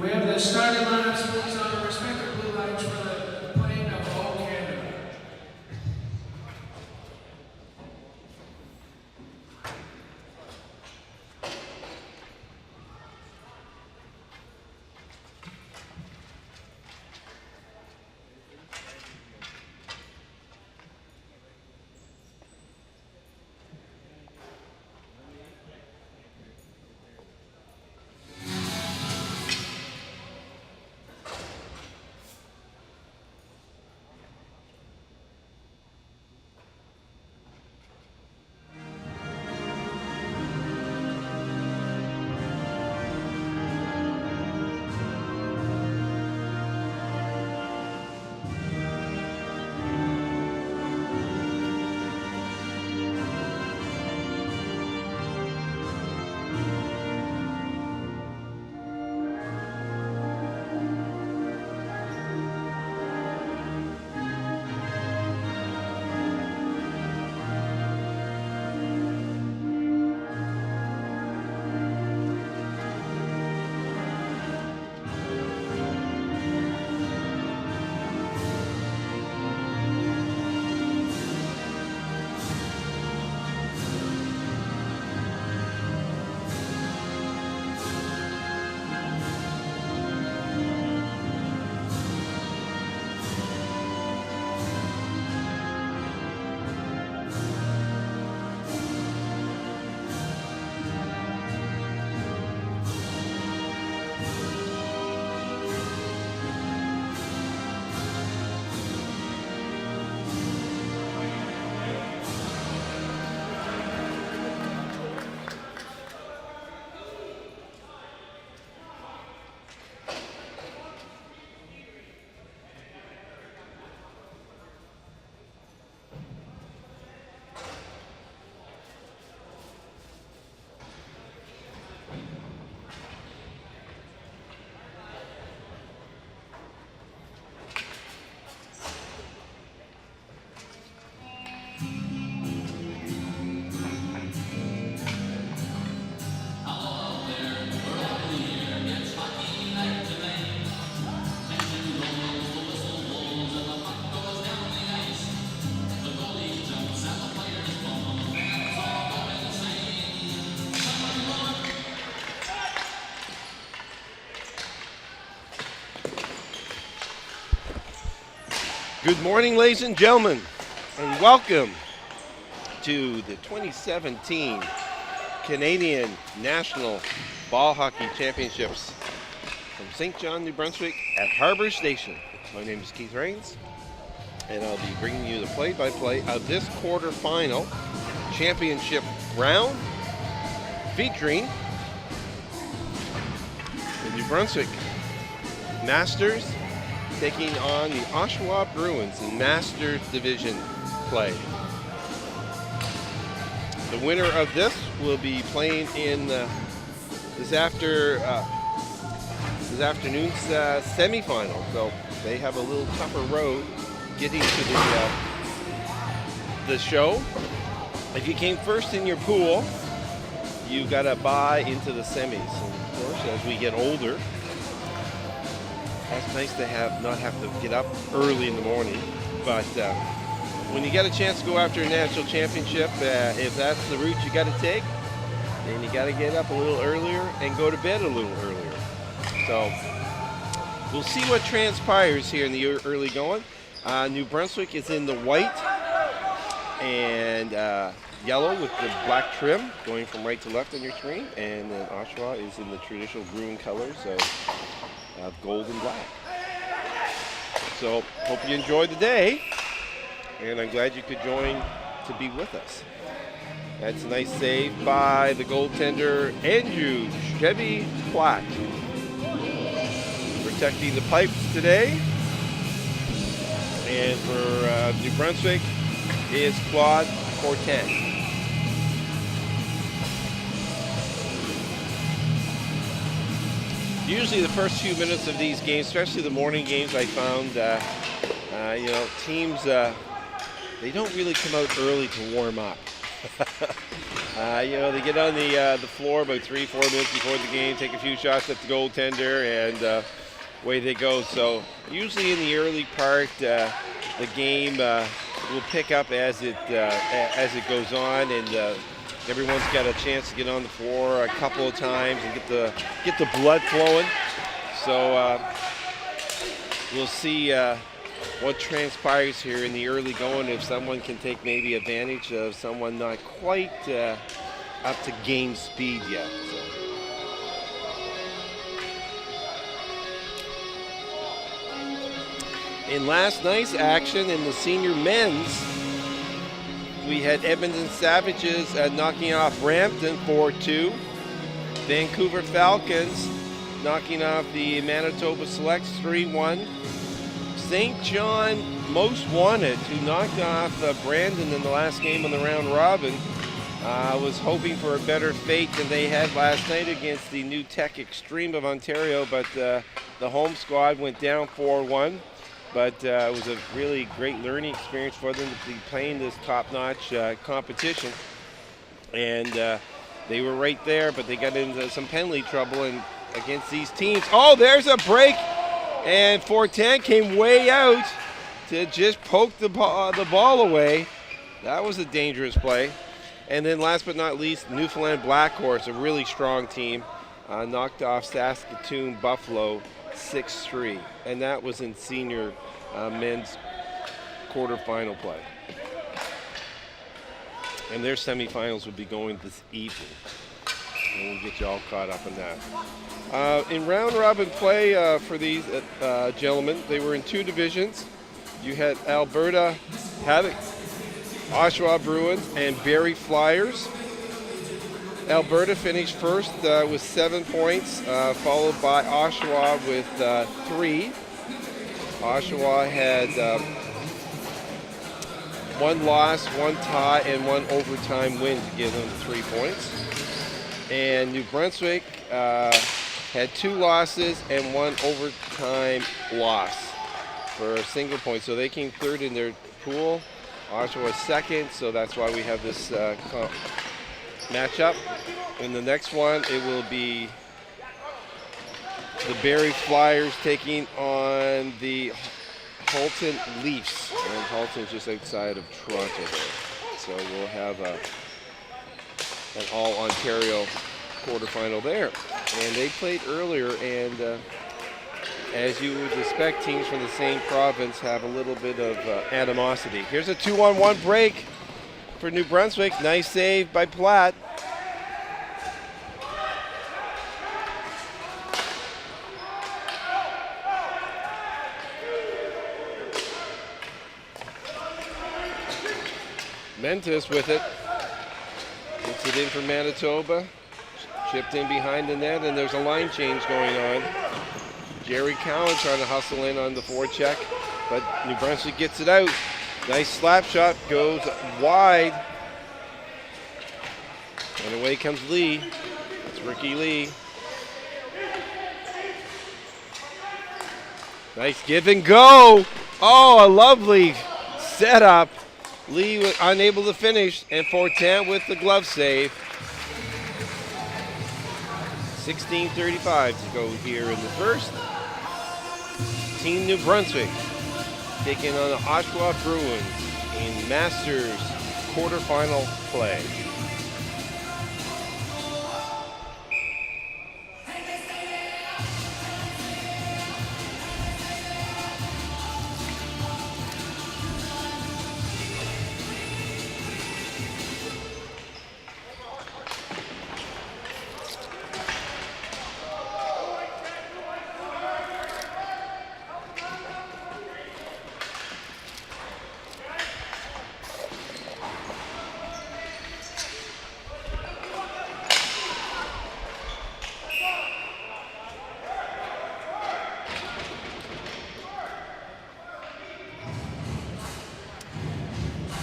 We have the starting lineups, please, on the respective blue lights for the playing of all Canada. Good morning, ladies and gentlemen, and welcome to the 2017 Canadian National Ball Hockey Championships from St. John, New Brunswick at Harbour Station. My name is Keith Rains, and I'll be bringing you the play-by-play of this quarterfinal championship round featuring the New Brunswick Masters taking on the Oshawa Bruins in Masters Division play. The winner of this will be playing in this afternoon's semifinal. So they have a little tougher road getting to the show. If you came first in your pool, you got to buy into the semis. And of course, as we get older, it's nice to not have to get up early in the morning, but when you get a chance to go after a national championship, if that's the route you got to take, then you got to get up a little earlier and go to bed a little earlier. So we'll see what transpires here in the early going. New Brunswick is in the white and yellow with the black trim going from right to left on your screen, and then Oshawa is in the traditional Bruin colors of gold and black. So hope you enjoyed the day, and I'm glad you could join to be with us. That's a nice save by the goaltender Andrew Chevy Platt. Protecting the pipes today. And for New Brunswick is Claude Fortin. Usually the first few minutes of these games, especially the morning games, I found, teams, they don't really come out early to warm up. They get on the floor about 3-4 minutes before the game, take a few shots at the goaltender, and away they go. So usually in the early part, the game will pick up as it goes on, and everyone's got a chance to get on the floor a couple of times and get the blood flowing. So we'll see what transpires here in the early going, if someone can take maybe advantage of someone not quite up to game speed yet. So. In last night's action in the senior men's, we had Edmonton Savages knocking off Brampton 4-2. Vancouver Falcons knocking off the Manitoba Selects 3-1. St. John Most Wanted, who knocked off Brandon in the last game on the round robin, was hoping for a better fate than they had last night against the New Tech Extreme of Ontario, but the home squad went down 4-1. But it was a really great learning experience for them to be playing this top-notch competition. And they were right there, but they got into some penalty trouble and against these teams. Oh, there's a break, and Fortin came way out to just poke the ball away. That was a dangerous play. And then last but not least, Newfoundland Black Horse, a really strong team, knocked off Saskatoon Buffalo 6-3, and that was in senior men's quarterfinal play. And their semifinals would be going this evening, and we'll get you all caught up in that. In round robin play for these gentlemen, they were in two divisions. You had Alberta Havoc, Oshawa Bruins, and Barrie Flyers. Alberta finished first with 7 points, followed by Oshawa with 3. Oshawa had 1 loss, 1 tie, and 1 overtime win to give them 3 points. And New Brunswick had 2 losses and 1 overtime loss for a single point. So they came third in their pool. Oshawa second, so that's why we have this matchup. In the next one, it will be the Barrie Flyers taking on the Halton Leafs. And Halton's just outside of Toronto there. So we'll have an all-Ontario quarterfinal there. And they played earlier, and as you would expect, teams from the same province have a little bit of animosity. Here's a 2-on-1 break for New Brunswick. Nice save by Platt. Mentis with it. Gets it in for Manitoba. Chipped in behind the net, and there's a line change going on. Jerry Cowan trying to hustle in on the forecheck, but New Brunswick gets it out. Nice slap shot, goes wide. And away comes Lee. It's Ricky Lee. Nice give and go. Oh, a lovely setup. Lee was unable to finish, and Fortin with the glove save. 16:35 to go here in the first. Team New Brunswick taking on the Oshawa Bruins in Masters quarterfinal play.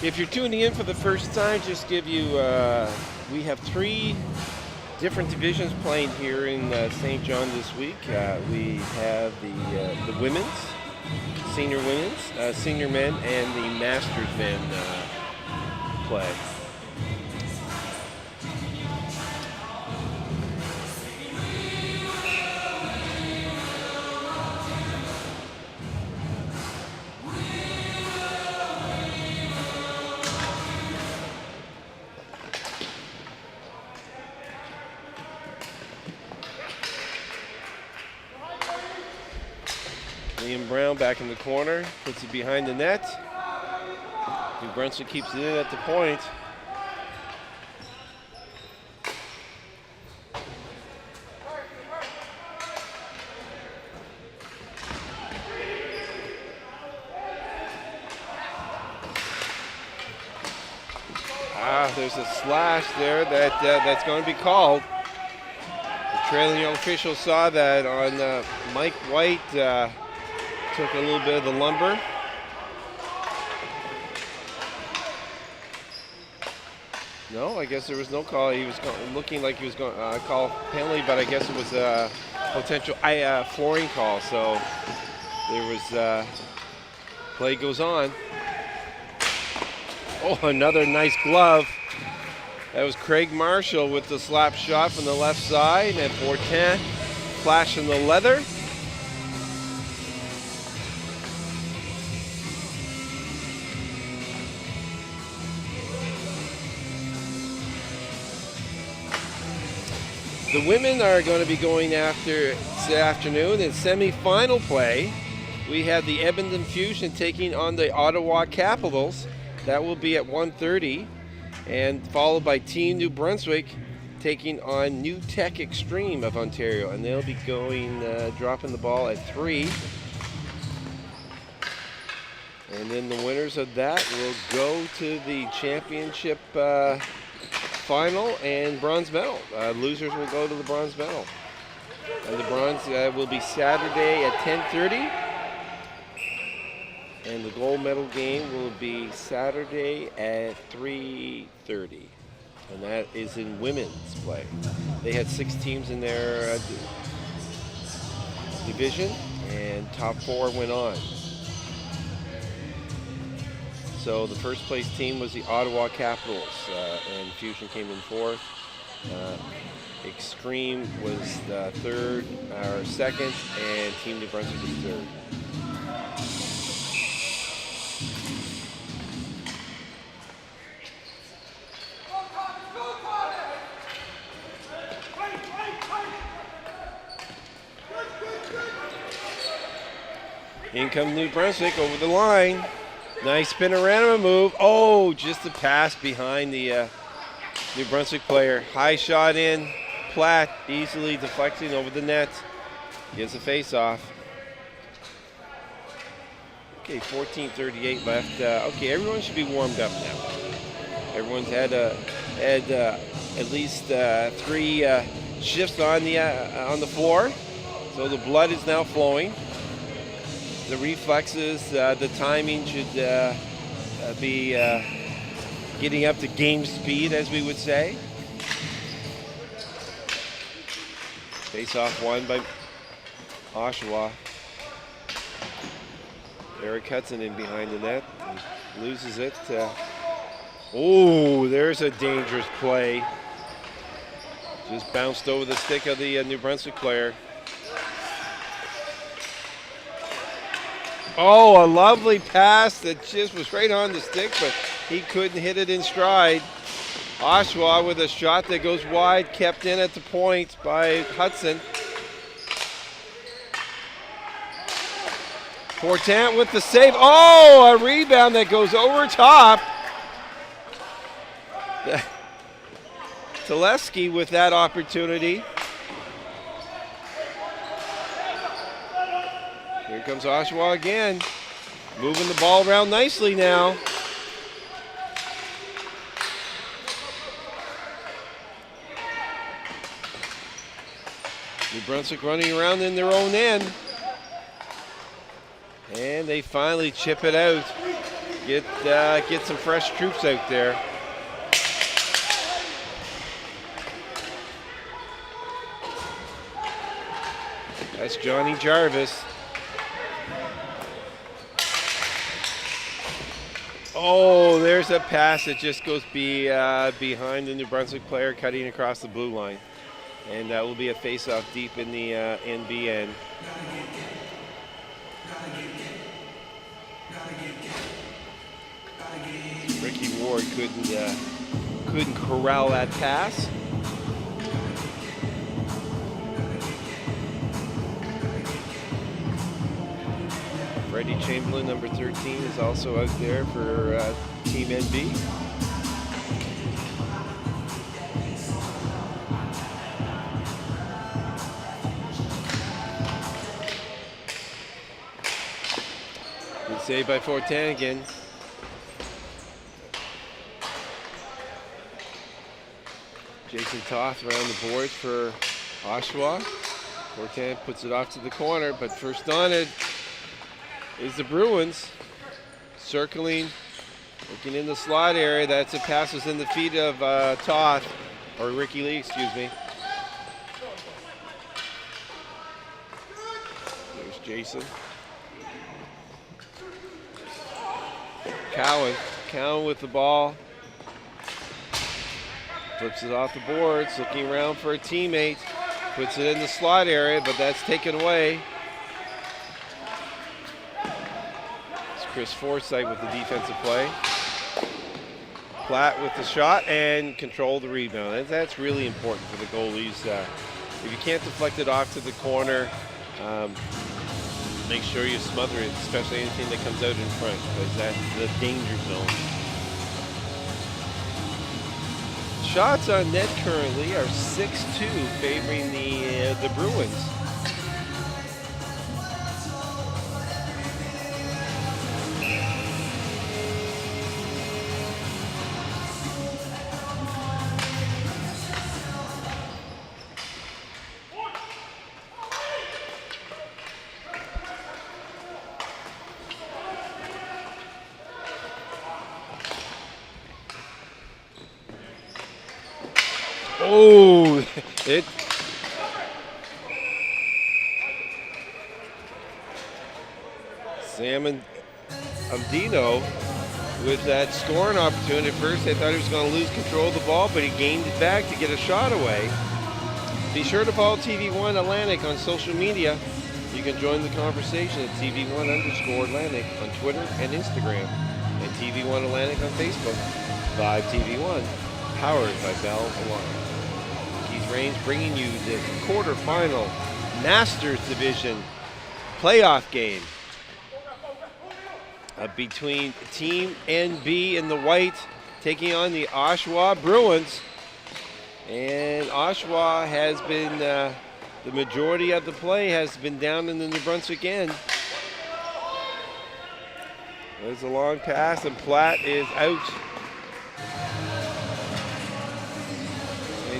If you're tuning in for the first time, just give you, we have 3 different divisions playing here in St. John this week. We have the women's, senior women's, senior men, and the Masters men play. Liam Brown back in the corner, puts it behind the net. New Brunswick keeps it in at the point. There's a slash there that's going to be called. The trailing official saw that on Mike White, took a little bit of the lumber. No, I guess there was no call. He was looking like he was going to call penalty, but I guess it was a potential flooring call. So there was play goes on. Oh, another nice glove. That was Craig Marshall with the slap shot from the left side, and Fortin flashing the leather. The women are going to be going after this afternoon in semi-final play. We have the Edmonton Fusion taking on the Ottawa Capitals. That will be at 1:30, and followed by Team New Brunswick taking on New Tech Extreme of Ontario, and they'll be going dropping the ball at 3. And then the winners of that will go to the championship final and bronze medal. Losers will go to the bronze medal, and the bronze will be Saturday at 10:30. And the gold medal game will be Saturday at 3:30. And that is in women's play. They had 6 teams in their division, and top 4 went on. So the first place team was the Ottawa Capitals, and Fusion came in 4th. Extreme was the 3rd, or 2nd, and Team New Brunswick was 3rd. In comes New Brunswick over the line. Nice spinorama move. Oh, just a pass behind the New Brunswick player. High shot in. Platt easily deflecting over the net. Gets a face-off. Okay, 14:38 left. Okay, everyone should be warmed up now. Everyone's had at least 3 shifts on the floor, so the blood is now flowing. The reflexes, the timing should be getting up to game speed, as we would say. Face-off won by Oshawa. Eric Hudson in behind the net. He loses it. Oh, there's a dangerous play. Just bounced over the stick of the New Brunswick player. Oh, a lovely pass that just was right on the stick, but he couldn't hit it in stride. Oshawa with a shot that goes wide, kept in at the point by Hudson. Fortin with the save. Oh, a rebound that goes over top. Telesky with that opportunity. Here comes Oshawa again, moving the ball around nicely now. New Brunswick running around in their own end. And they finally chip it out. Get some fresh troops out there. That's Johnny Jarvis. Oh, there's a pass that just goes behind the New Brunswick player, cutting across the blue line. And that will be a face-off deep in the NBN. Ricky Ward couldn't corral that pass. Freddie Chamberlain, number 13, is also out there for Team NB. Good save by Fortin again. Jason Toth around the boards for Oshawa. Fortin puts it off to the corner, but first on it is the Bruins. Circling, looking in the slot area. That's a pass was in the feet of Toth, or Ricky Lee, excuse me. There's Jason. Cowan with the ball. Flips it off the boards, looking around for a teammate. Puts it in the slot area, but that's taken away. It's Chris Forsythe with the defensive play. Platt with the shot and control the rebound. That's really important for the goalies. If you can't deflect it off to the corner, make sure you smother it, especially anything that comes out in front, because that's the danger zone. Shots on net currently are 6-2, favoring the Bruins. Oh, it. Sam Andino with that scoring opportunity. At first, they thought he was going to lose control of the ball, but he gained it back to get a shot away. Be sure to follow TV1 Atlantic on social media. You can join the conversation at TV1_Atlantic on Twitter and Instagram, and TV1 Atlantic on Facebook. Live TV1, powered by Bell Alarm. Range bringing you the quarterfinal Masters Division playoff game between Team NB in the white taking on the Oshawa Bruins. And Oshawa has been, the majority of the play has been down in the New Brunswick end. There's a long pass and Platt is out.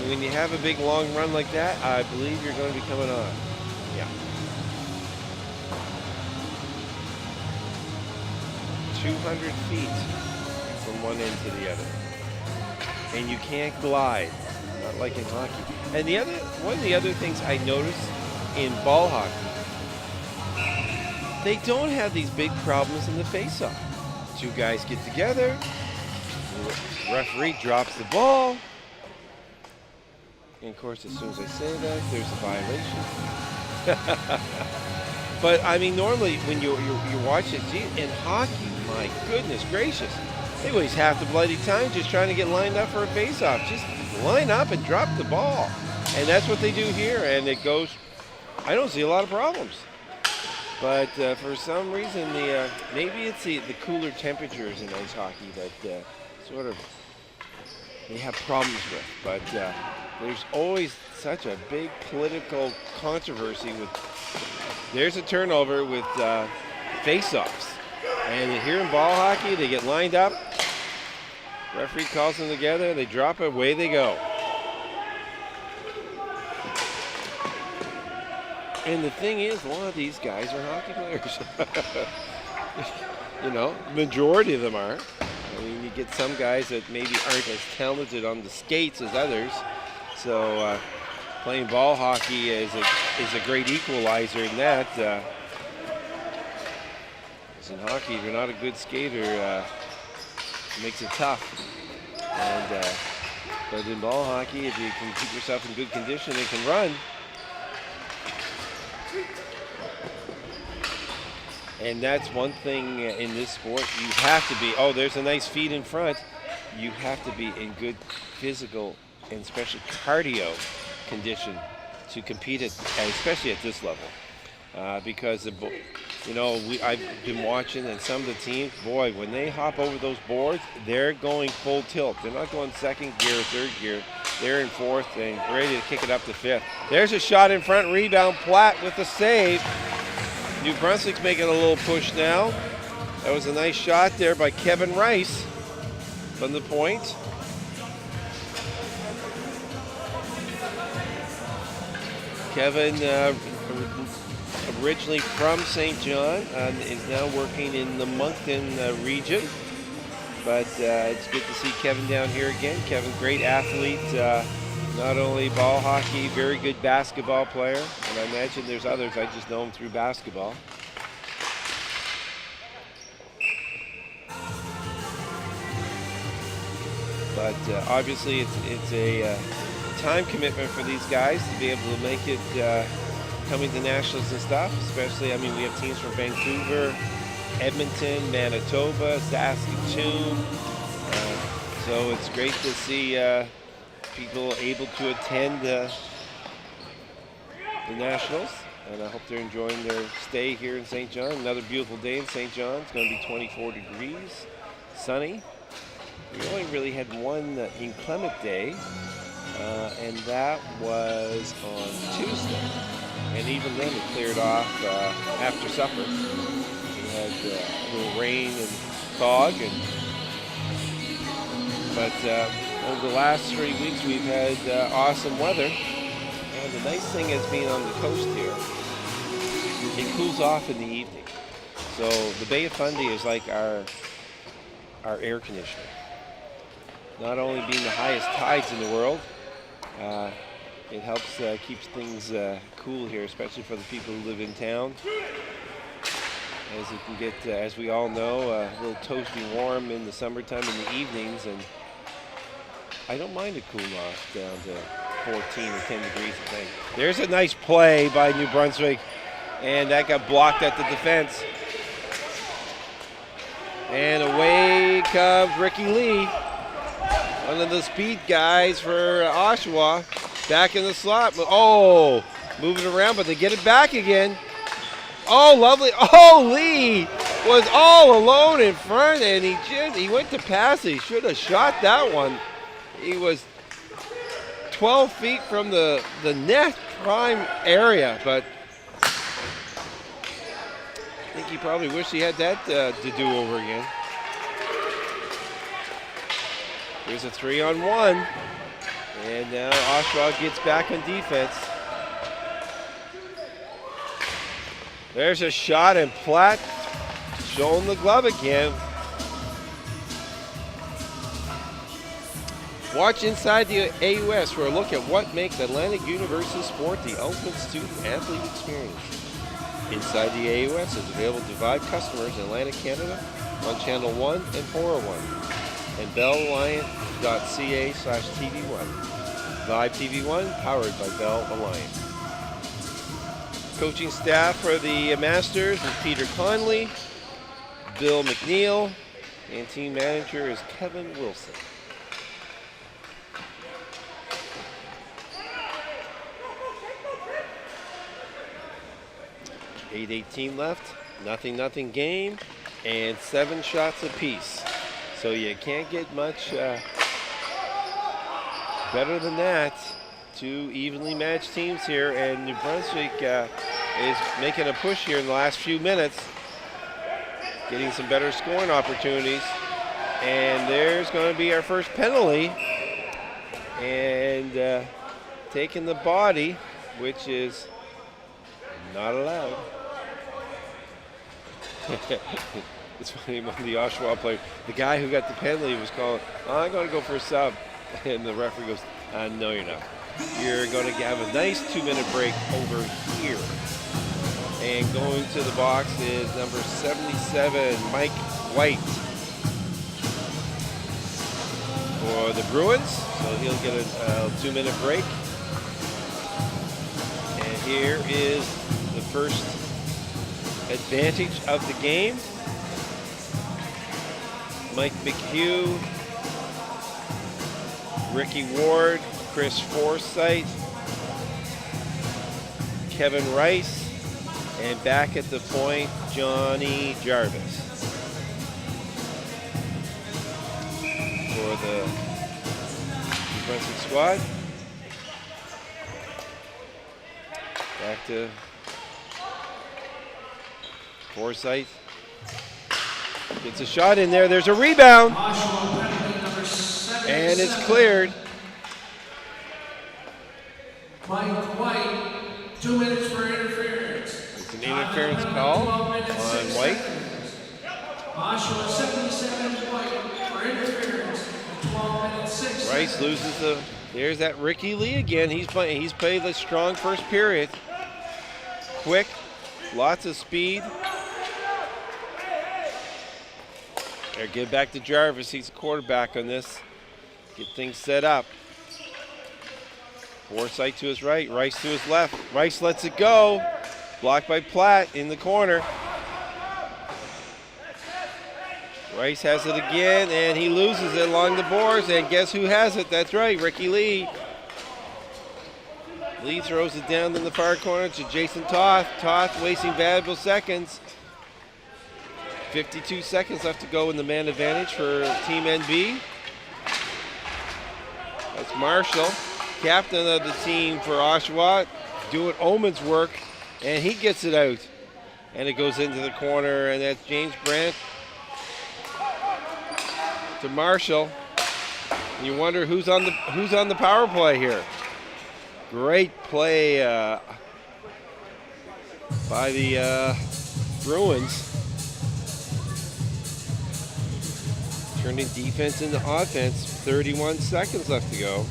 When you have a big long run like that, I believe you're going to be coming on. Yeah. 200 feet from one end to the other. And you can't glide, not like in hockey. And one of the other things I noticed in ball hockey, they don't have these big problems in the face-off. Two guys get together, the referee drops the ball, and of course, as soon as I say that, there's a violation. But I mean, normally when you watch it, in hockey, my goodness gracious, they waste half the bloody time just trying to get lined up for a face-off. Just line up and drop the ball, and that's what they do here. And it goes. I don't see a lot of problems, but for some reason, maybe it's the cooler temperatures in ice hockey that sort of they have problems with, but. There's always such a big political controversy with. There's a turnover with face-offs, and here in ball hockey, they get lined up. Referee calls them together. They drop it. Away they go. And the thing is, a lot of these guys are hockey players. You know, majority of them are. I mean, you get some guys that maybe aren't as talented on the skates as others. So playing ball hockey is a great equalizer in that. Because in hockey, if you're not a good skater, it makes it tough. And but in ball hockey, if you can keep yourself in good condition and can run, and that's one thing in this sport, you have to be. Oh, there's a nice feed in front. You have to be in good physical and especially cardio condition to compete especially at this level, because You know, I've been watching, and some of the teams, boy, when they hop over those boards, they're going full tilt. They're not going second gear, third gear. They're in fourth and ready to kick it up to fifth. There's a shot in front, rebound. Platt with the save. New Brunswick's making a little push now. That was a nice shot there by Kevin Rice from the point. Kevin, originally from St. John, is now working in the Moncton region. But it's good to see Kevin down here again. Kevin, great athlete, not only ball hockey, very good basketball player. And I imagine there's others, I just know him through basketball. But obviously it's a time commitment for these guys to be able to make it coming to nationals and stuff, especially, I mean, we have teams from Vancouver, Edmonton, Manitoba, Saskatoon. So it's great to see people able to attend the nationals, and I hope they're enjoying their stay here in St. John. Another beautiful day in St. John. It's going to be 24 degrees, sunny. We only really had one inclement day, and that was on Tuesday. And even then it cleared off after supper. We had a little rain and fog, but over the last 3 weeks we've had awesome weather. And the nice thing is being on the coast here, it cools off in the evening. So the Bay of Fundy is like our air conditioner. Not only being the highest tides in the world, it helps keeps things cool here, especially for the people who live in town. As it can get, as we all know, a little toasty warm in the summertime in the evenings, and I don't mind it cooling off down to 14 or 10 degrees at night. There's a nice play by New Brunswick, and that got blocked at the defense. And away comes Ricky Lee, one of the speed guys for Oshawa, back in the slot. Oh, moving around, but they get it back again. Oh, lovely. Oh, Lee was all alone in front, and he went to pass it. He should have shot that one. He was 12 feet from the net prime area, but I think he probably wished he had that to do over again. Here's a 3-on-1, and now Oshawa gets back on defense. There's a shot, and Platt showing the glove again. Watch inside the AUS for a look at what makes Atlantic University Sport the ultimate student-athlete experience. Inside the AUS is available to Vibe customers in Atlantic Canada on Channel 1 and 401 and BellAlliance.ca/TV1. Vibe TV1 powered by Bell Alliance. Coaching staff for the Masters is Peter Conley, Bill McNeil, and team manager is Kevin Wilson. .818 left, nothing game, and 7 shots apiece. So you can't get much better than that. Two evenly matched teams here, and New Brunswick is making a push here in the last few minutes, getting some better scoring opportunities. And there's going to be our first penalty, and taking the body, which is not allowed. It's funny, one of the Oshawa players, the guy who got the penalty was calling, oh, I'm going to go for a sub. And the referee goes, no, you're not. You're going to have a nice 2-minute break over here. And going to the box is number 77, Mike White, for the Bruins. So he'll get a 2-minute break. And here is the first advantage of the game. Mike McHugh, Ricky Ward, Chris Forsythe, Kevin Rice, And back at the point, Johnny Jarvis for the New Brunswick squad. Back to Forsyth. Gets a shot in there. There's a rebound. And it's cleared. Mike White, 2 minutes for interference. It's an interference call on White. Oshawa 77 White for interference. 12 minutes 6. Rice loses the. There's that Ricky Lee again. He's played a strong first period. Quick, lots of speed. Get back to Jarvis. He's a quarterback on this. Get things set up. Forsyth to his right, Rice to his left. Rice lets it go. Blocked by Platt in the corner. Rice has it again, and he loses it along the boards. And guess who has it? That's right, Ricky Lee. Lee throws it down in the far corner to Jason Toth. Toth wasting valuable seconds. 52 seconds left to go in the man advantage for Team NB. That's Marshall, captain of the team for Oshawa, doing Omen's work, and he gets it out. And it goes into the corner, and that's James Brandt to Marshall. And you wonder who's on the power play here. Great play by the Bruins. Turning defense into offense. 31 seconds left to go.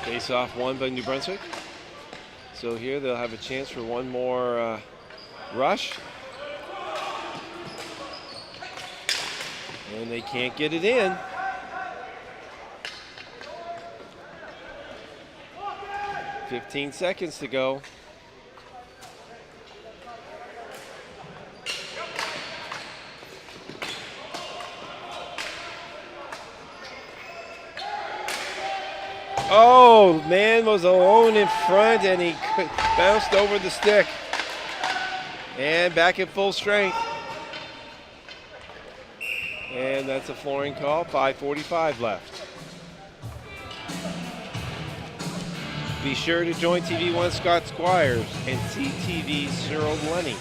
Face off won by New Brunswick. So here they'll have a chance for one more rush. And they can't get it in. $15 seconds to go. Oh, man was alone in front, and he bounced over the stick. And back at full strength. And that's a flooring call, 5:45 left. Be sure to join TV1 Scott Squires and CTV Cyril Lenny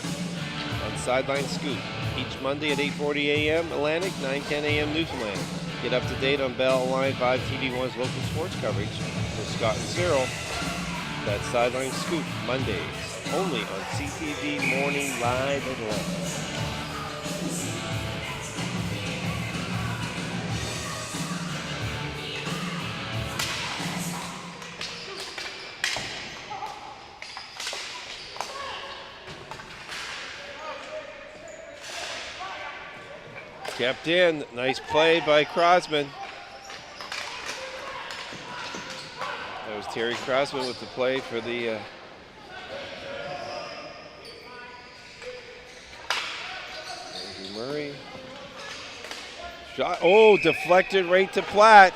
on Sideline Scoop each Monday at 8:40 a.m. Atlantic, 9:10 a.m. Newfoundland. Get up to date on Bell Line 5 TV1's local sports coverage with Scott and Cyril. That's Sideline Scoop Mondays, only on CTV Morning Live Atlanta. Kept in. Nice play by Crosman. That was Terry Crosman with the play for the Andrew Murray. Shot. Oh, deflected right to Platt.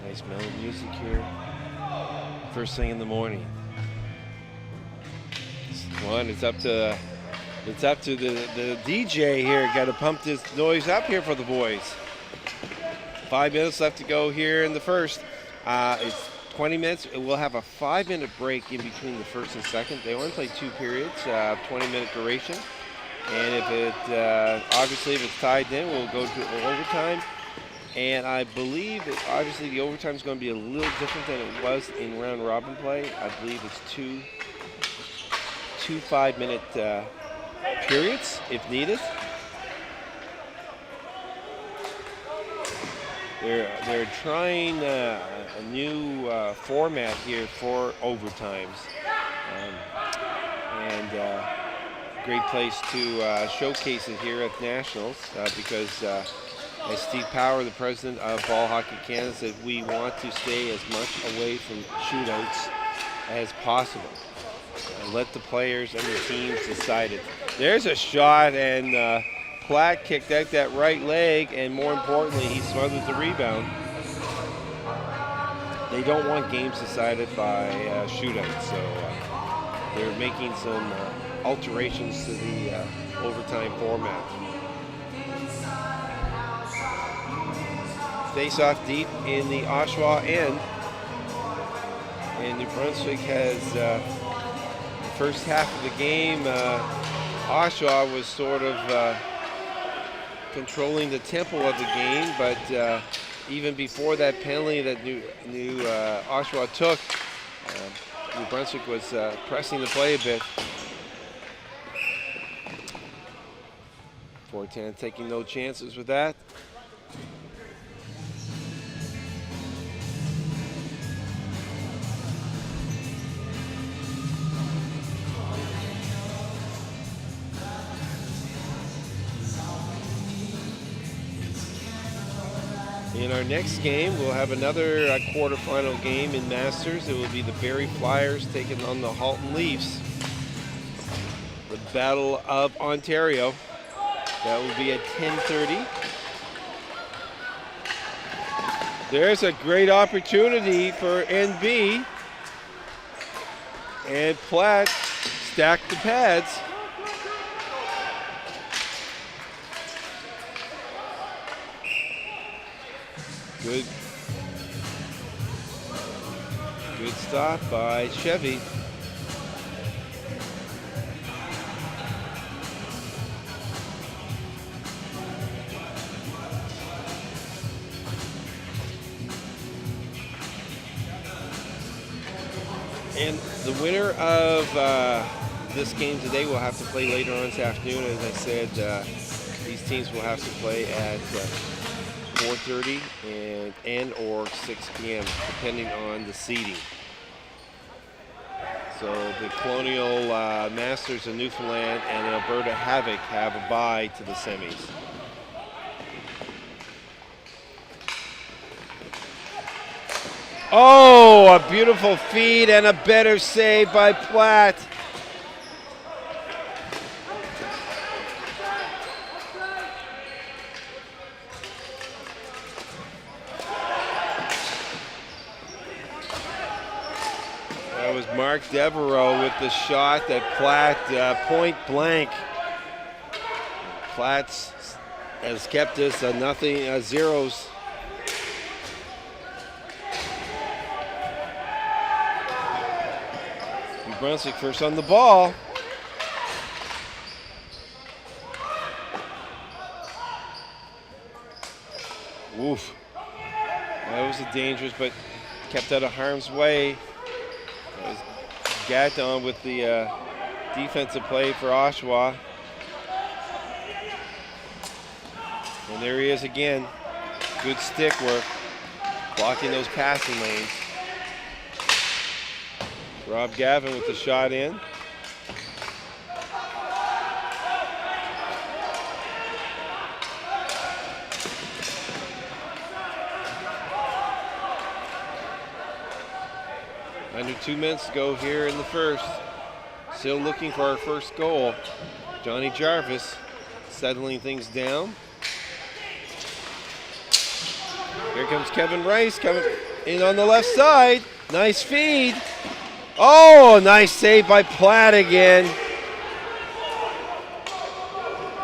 Nice mellow music here. First thing in the morning. It's up to the DJ here. Got to pump this noise up here for the boys. 5 minutes left to go here in the first. It's 20 minutes. We'll have a 5-minute break in between the first and second. They only play 2 periods, 20-minute duration. And if obviously if it's tied in, we'll go to overtime. And I believe that obviously the overtime is going to be a little different than it was in round robin play. I believe it's two 5-minute periods if needed. They're trying a new format here for overtimes, and great place to showcase it here at Nationals because as Steve Power, the president of Ball Hockey Canada, said, we want to stay as much away from shootouts as possible. Let the players and the teams decide it. There's a shot, and Platt kicked out that right leg, and more importantly, he smothered the rebound. They don't want games decided by shootouts, so they're making some alterations to the overtime format. Face off deep in the Oshawa end, and New Brunswick has the first half of the game. Oshawa was sort of controlling the tempo of the game, but even before that penalty that New Oshawa took, New Brunswick was pressing the play a bit. 4-10 taking no chances with that. In our next game, we'll have another quarterfinal game in Masters. It will be the Barrie Flyers taking on the Halton Leafs. The Battle of Ontario. That will be at 10:30. There's a great opportunity for NB. And Platt stacked the pads. Good stop by Chevy. And the winner of this game today will have to play later on this afternoon. As I said, these teams will have to play at 4:30 and or 6 p.m. depending on the seeding. So the Colonial Masters of Newfoundland and Alberta Havoc have a bye to the semis. Oh, a beautiful feed and a better save by Platt. That was Mark Devereaux with the shot that Platt point blank. Platt has kept us nothing, zeros. Brunswick first on the ball. Oof. That was a dangerous, but kept out of harm's way. That was Gatton with the defensive play for Oshawa. And there he is again. Good stick work, blocking those passing lanes. Rob Gavin with the shot in. Under 2 minutes to go here in the first. Still looking for our first goal. Johnny Jarvis settling things down. Here comes Kevin Rice coming in on the left side. Nice feed. Oh, nice save by Platt again.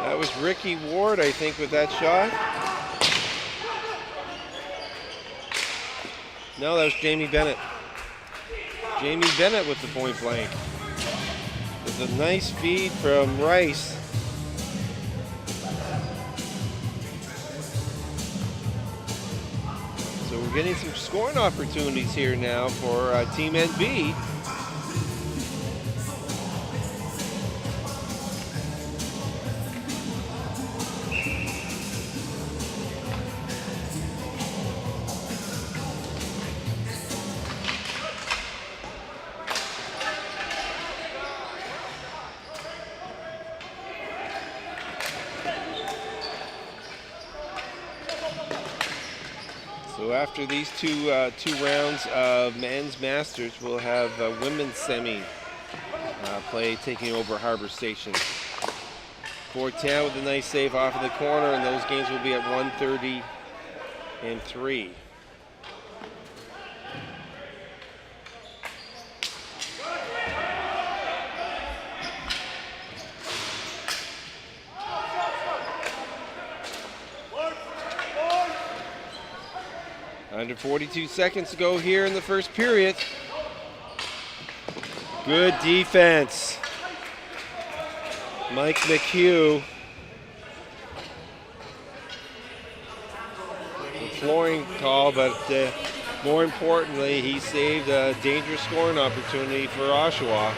That was Ricky Ward, I think, with that shot. No, that was Jamie Bennett. Jamie Bennett with the point blank. It's a nice feed from Rice. So we're getting some scoring opportunities here now for Team NB. So after these two rounds of men's masters, we'll have women's semi play taking over Harbor Station. Fortin with a nice save off of the corner, and those games will be at 1:30 and 3. Under 42 seconds to go here in the first period. Good defense. Mike McHugh. A flooring call, but more importantly, he saved a dangerous scoring opportunity for Oshawa.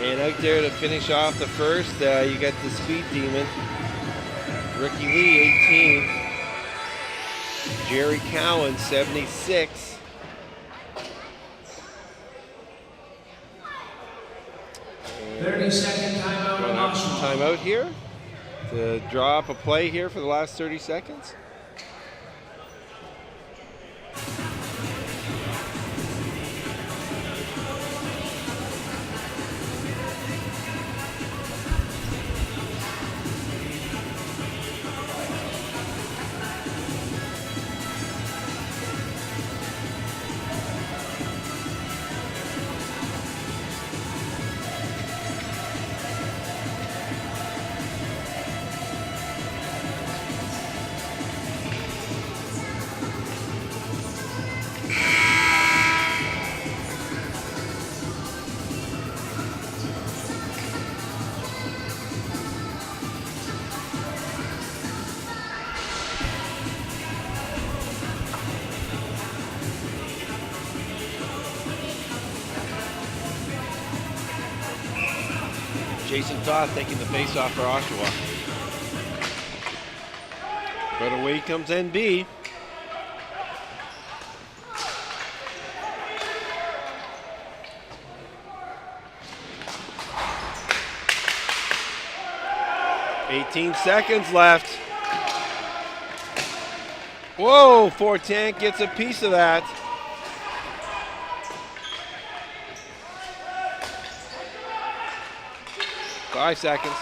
And out there to finish off the first, you got the speed demon. Ricky Lee, 18. Jerry Cowan, 76. And 30-second timeout on Oshawa. Timeout here to draw up a play here for the last 30 seconds. Jason Todd taking the face-off for Oshawa. But away comes NB. "18 seconds left." Whoa, Fortin gets a piece of that. "5 seconds.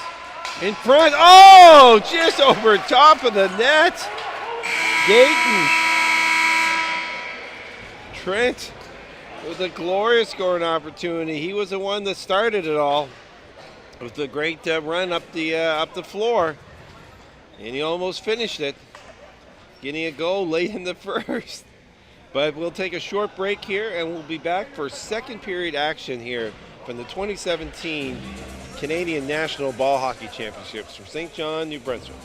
In front. Oh, just over top of the net. Gayton. Trent with a glorious scoring opportunity. He was the one that started it all with a great run up the floor, and he almost finished it, getting a goal late in the first. But we'll take a short break here, and we'll be back for second period action here from the 2017 Canadian National Ball Hockey Championships from St. John, New Brunswick.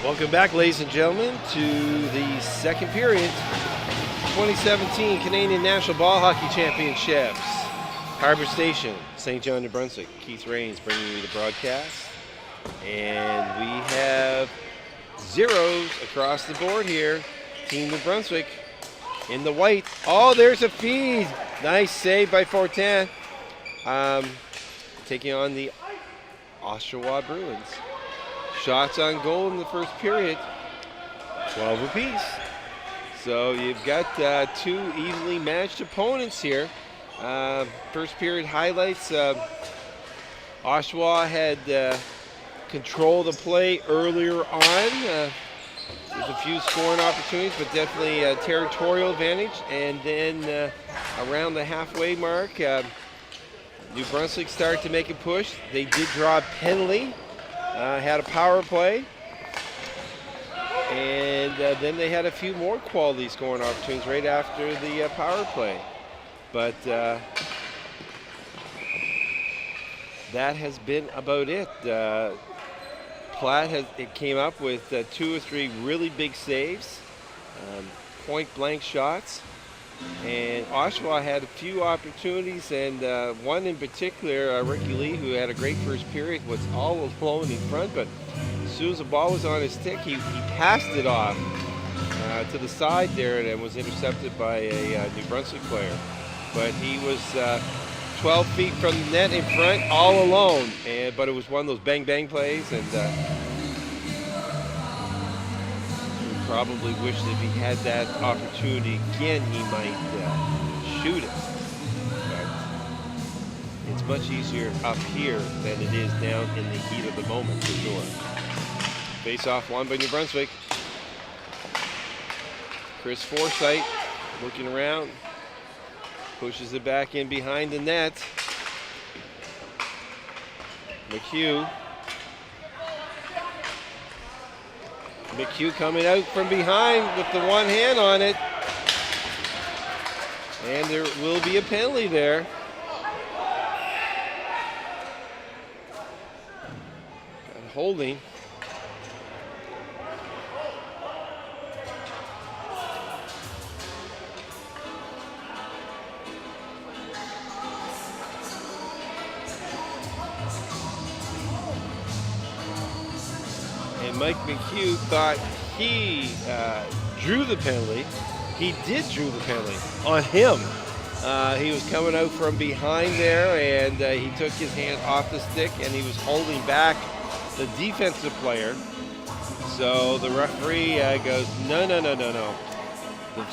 Welcome back, ladies and gentlemen, to the second period, 2017 Canadian National Ball Hockey Championships. Harbor Station, St. John, New Brunswick. Keith Rains bringing you the broadcast. And we have zeros across the board here. Team New Brunswick in the white. Oh, there's a feed. Nice save by Fortin. Taking on the Oshawa Bruins. Shots on goal in the first period, 12 apiece. So you've got two evenly matched opponents here. First period highlights, Oshawa had control of the play earlier on. There's a few scoring opportunities, but definitely a territorial advantage. And then around the halfway mark, New Brunswick started to make a push. They did draw a penalty. Had a power play, and then they had a few more quality scoring opportunities right after the power play. But that has been about it. Platt came up with 2 or 3 really big saves, point-blank shots. And Oshawa had a few opportunities, and one in particular, Ricky Lee, who had a great first period, was all alone in front, but as soon as the ball was on his stick, he passed it off to the side there, and it was intercepted by a New Brunswick player. But he was 12 feet from the net in front, all alone, but it was one of those bang-bang plays, and probably wish that if he had that opportunity again, he might shoot it. But it's much easier up here than it is down in the heat of the moment, for sure. Face-off won by New Brunswick. Chris Forsythe looking around, pushes it back in behind the net. McHugh coming out from behind with the one hand on it. And there will be a penalty there. And holding. Mike McHugh thought he drew the penalty. He did drew the penalty on him. He was coming out from behind there, and he took his hand off the stick, and he was holding back the defensive player. So the referee goes, no. The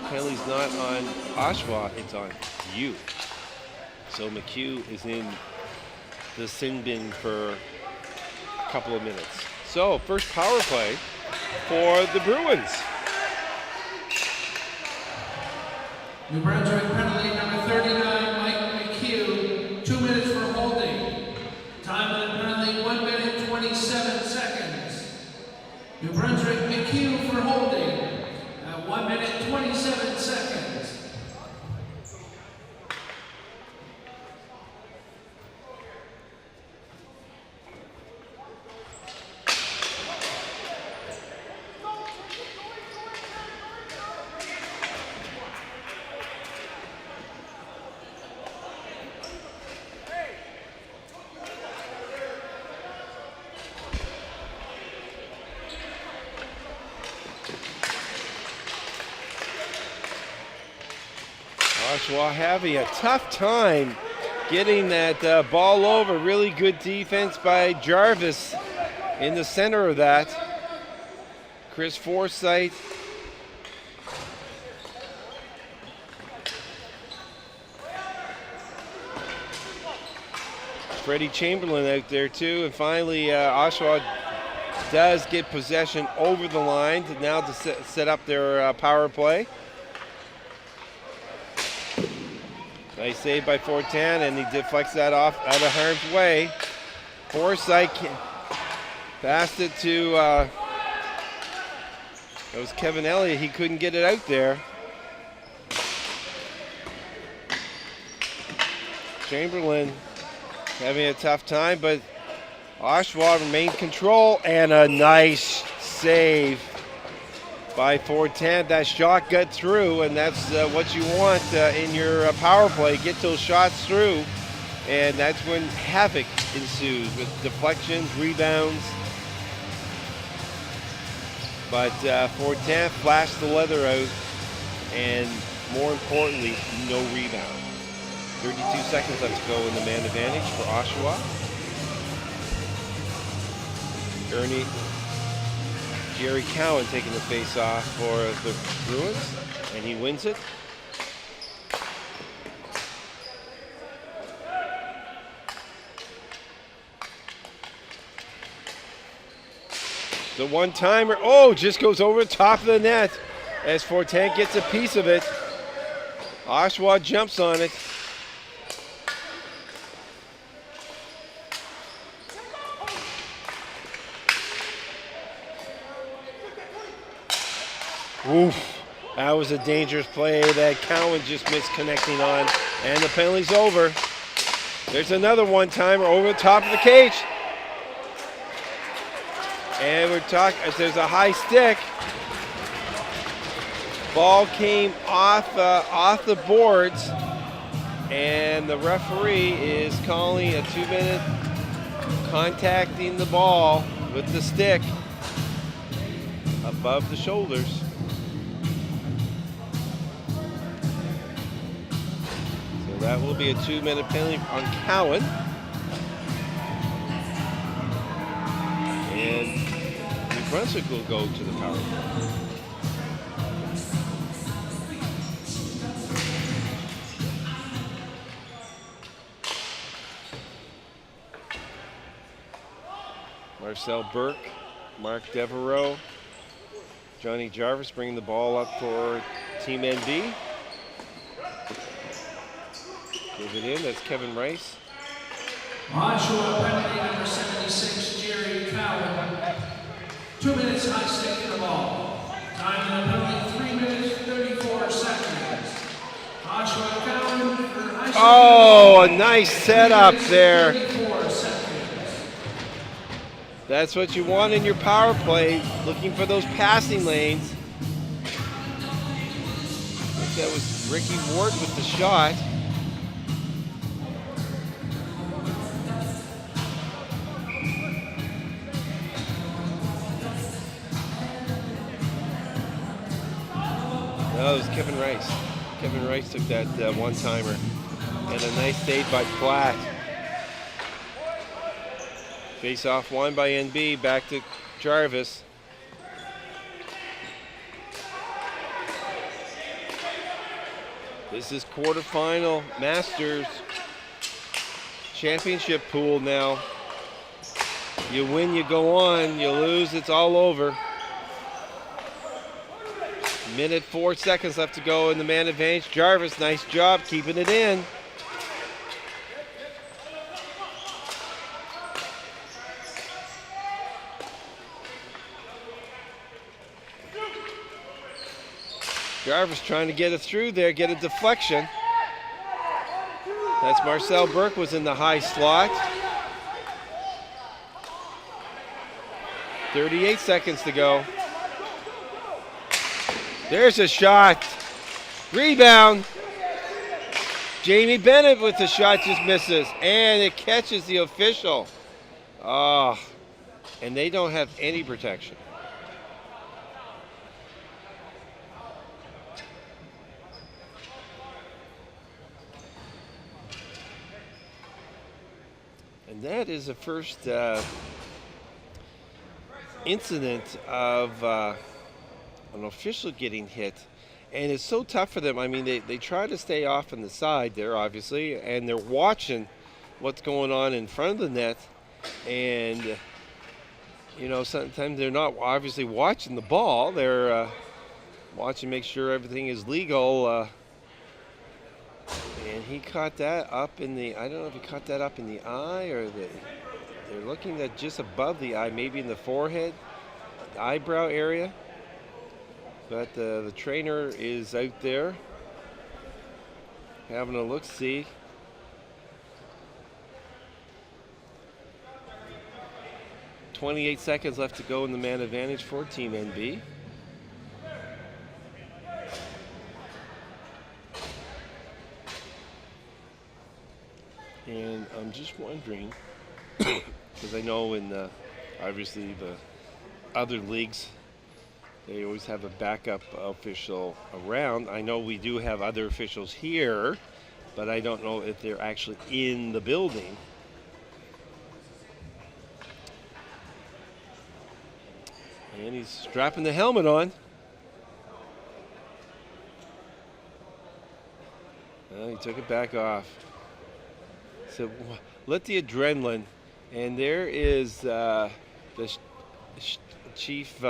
penalty's not on Oshawa, it's on you. So McHugh is in the sin bin for a couple of minutes. So first power play for the Bruins. New Brunswick penalty number 39, Mike McHugh, 2 minutes for holding. Time of the penalty, 1 minute 27 seconds. New Brunswick McHugh for holding, 1 minute 27 seconds. Oshawa having a tough time getting that ball over. Really good defense by Jarvis in the center of that. Chris Forsythe. Freddie Chamberlain out there too. And finally Oshawa does get possession over the line to now to set up their power play. Nice save by Fortin, and he deflects that off out of harm's way. Forsythe passed it to, that was Kevin Elliott. He couldn't get it out there. Chamberlain having a tough time, but Oshawa remained control, and a nice save by 410. That shot got through, and that's what you want in your power play. Get those shots through, and that's when havoc ensues with deflections, rebounds. But 410 flashed the leather out, and more importantly, no rebound. 32 seconds left to go in the man advantage for Oshawa. Jerry Cowan taking the face off for the Bruins, and he wins it. The one-timer, just goes over the top of the net as Fortin gets a piece of it. Oshawa jumps on it. Oof, that was a dangerous play that Cowan just missed connecting on, and the penalty's over. There's another one-timer over the top of the cage. And we're talking, there's a high stick. Ball came off the boards, and the referee is calling a 2-minute contacting the ball with the stick above the shoulders. So that will be a 2-minute penalty on Cowan. And New Brunswick will go to the power play. Marcel Burke, Mark Devereaux, Johnny Jarvis bringing the ball up for Team NB. Give it in, that's Kevin Rice. Oshawa penalty number 76, Jerry Cowan. 2 minutes high stick for the ball. Time in the penalty, 3 minutes, 34 seconds. Oshawa Cowan for high stick. Oh, a nice setup there. 34 seconds. That's what you want in your power play, looking for those passing lanes. I think that was Ricky Ward with the shot. No, it was Kevin Rice. Kevin Rice took that one-timer. And a nice save by Platt. Face-off won by NB, back to Jarvis. This is quarterfinal Masters championship pool now. You win, you go on. You lose, it's all over. Minute 4 seconds left to go in the man advantage. Jarvis, nice job keeping it in. Jarvis trying to get it through there, get a deflection. That's Marcel Burke was in the high slot. 38 seconds to go. There's a shot. Rebound. Jamie Bennett with the shot just misses. And it catches the official. Oh, and they don't have any protection. And that is the first incident of an official getting hit. And it's so tough for them. I mean, they try to stay off on the side there, obviously, and they're watching what's going on in front of the net. And, you know, sometimes they're not obviously watching the ball. They're watching, make sure everything is legal. And he caught that up in the, I don't know if he caught that up in the eye or they're looking at just above the eye, maybe in the forehead, the eyebrow area. But the trainer is out there having a look-see. 28 seconds left to go in the man advantage for Team NB. And I'm just wondering, because I know in obviously the other leagues, they always have a backup official around. I know we do have other officials here, but I don't know if they're actually in the building. And he's strapping the helmet on. Well, he took it back off. So let the adrenaline, and there is the chief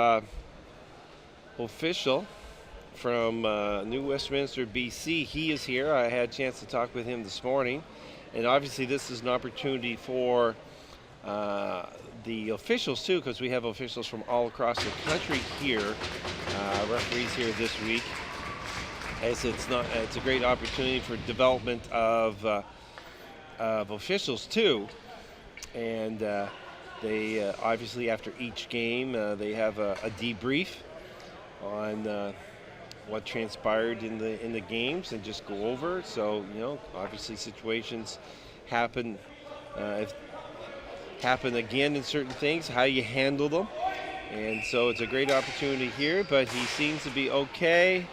official from New Westminster, BC. He is here. I had a chance to talk with him this morning, and obviously this is an opportunity for the officials too, because we have officials from all across the country here, referees here this week, as it's a great opportunity for development of officials too. And they obviously after each game they have a debrief on what transpired in the games and just go over. So obviously situations happen again in certain things, how you handle them. And so it's a great opportunity here, but he seems to be okay.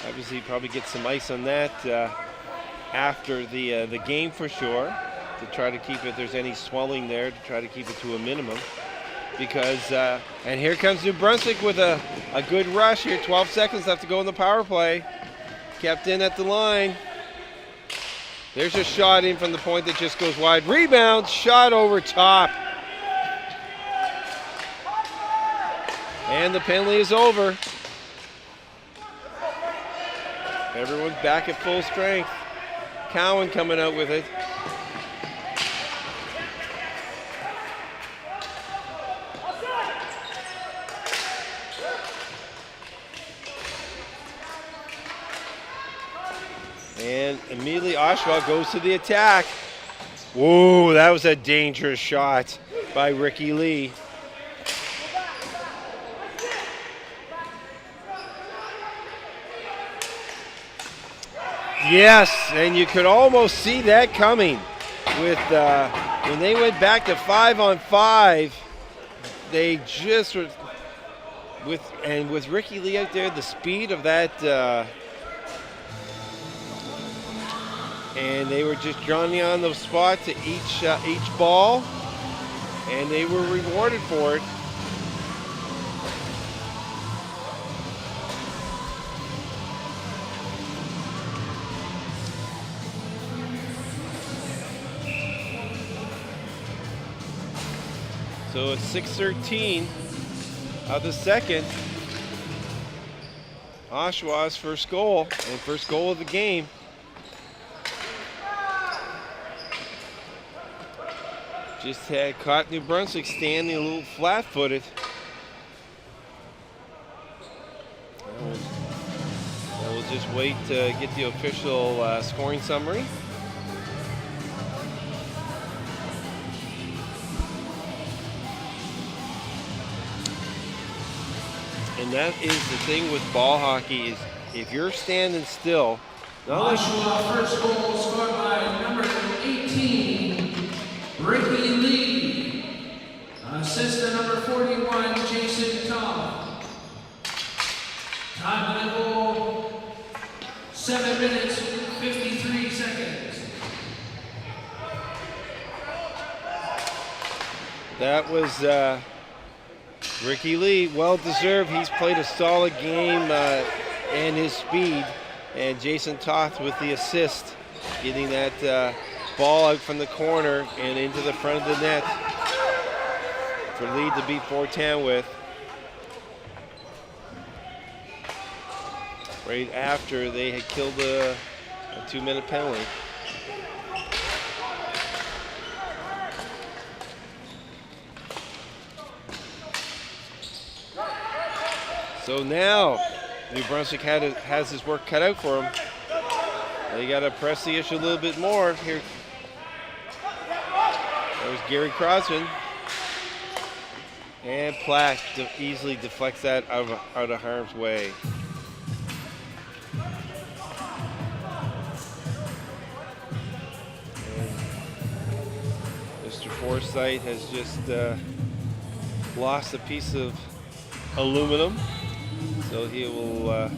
Obviously probably get some ice on that after the game for sure, to try to keep it, if there's any swelling there, to try to keep it to a minimum. Because, and here comes New Brunswick with a good rush here. 12 seconds left to go in the power play. Kept in at the line. There's a shot in from the point that just goes wide. Rebound, shot over top. And the penalty is over. Everyone's back at full strength. Cowan coming out with it. And immediately Oshawa goes to the attack. Whoa, that was a dangerous shot by Ricky Lee. Yes, and you could almost see that coming with when they went back to 5-on-5. They just were with Ricky Lee out there, the speed of that, and they were just Johnny on the spot to each ball, and they were rewarded for it. So it's 6:13 of the second. Oshawa's first goal, and first goal of the game. Just had caught New Brunswick standing a little flat-footed. We'll just wait to get the official scoring summary. And that is the thing with ball hockey, is if you're standing still. Oshawa first goal scored by number 18, Ricky Lee. Assist to number 41, Jason Todd. Time of the goal, 7 minutes, 53 seconds. That was Ricky Lee, well deserved. He's played a solid game and his speed. And Jason Toth with the assist, getting that ball out from the corner and into the front of the net for Lee to beat Fortan with. Right after they had killed a 2-minute penalty. So now, New Brunswick has his work cut out for him. They got to press the issue a little bit more. Here, that was Gary Crosman. And Platt easily deflects that out of harm's way. And Mr. Forsythe has just lost a piece of aluminum, so he will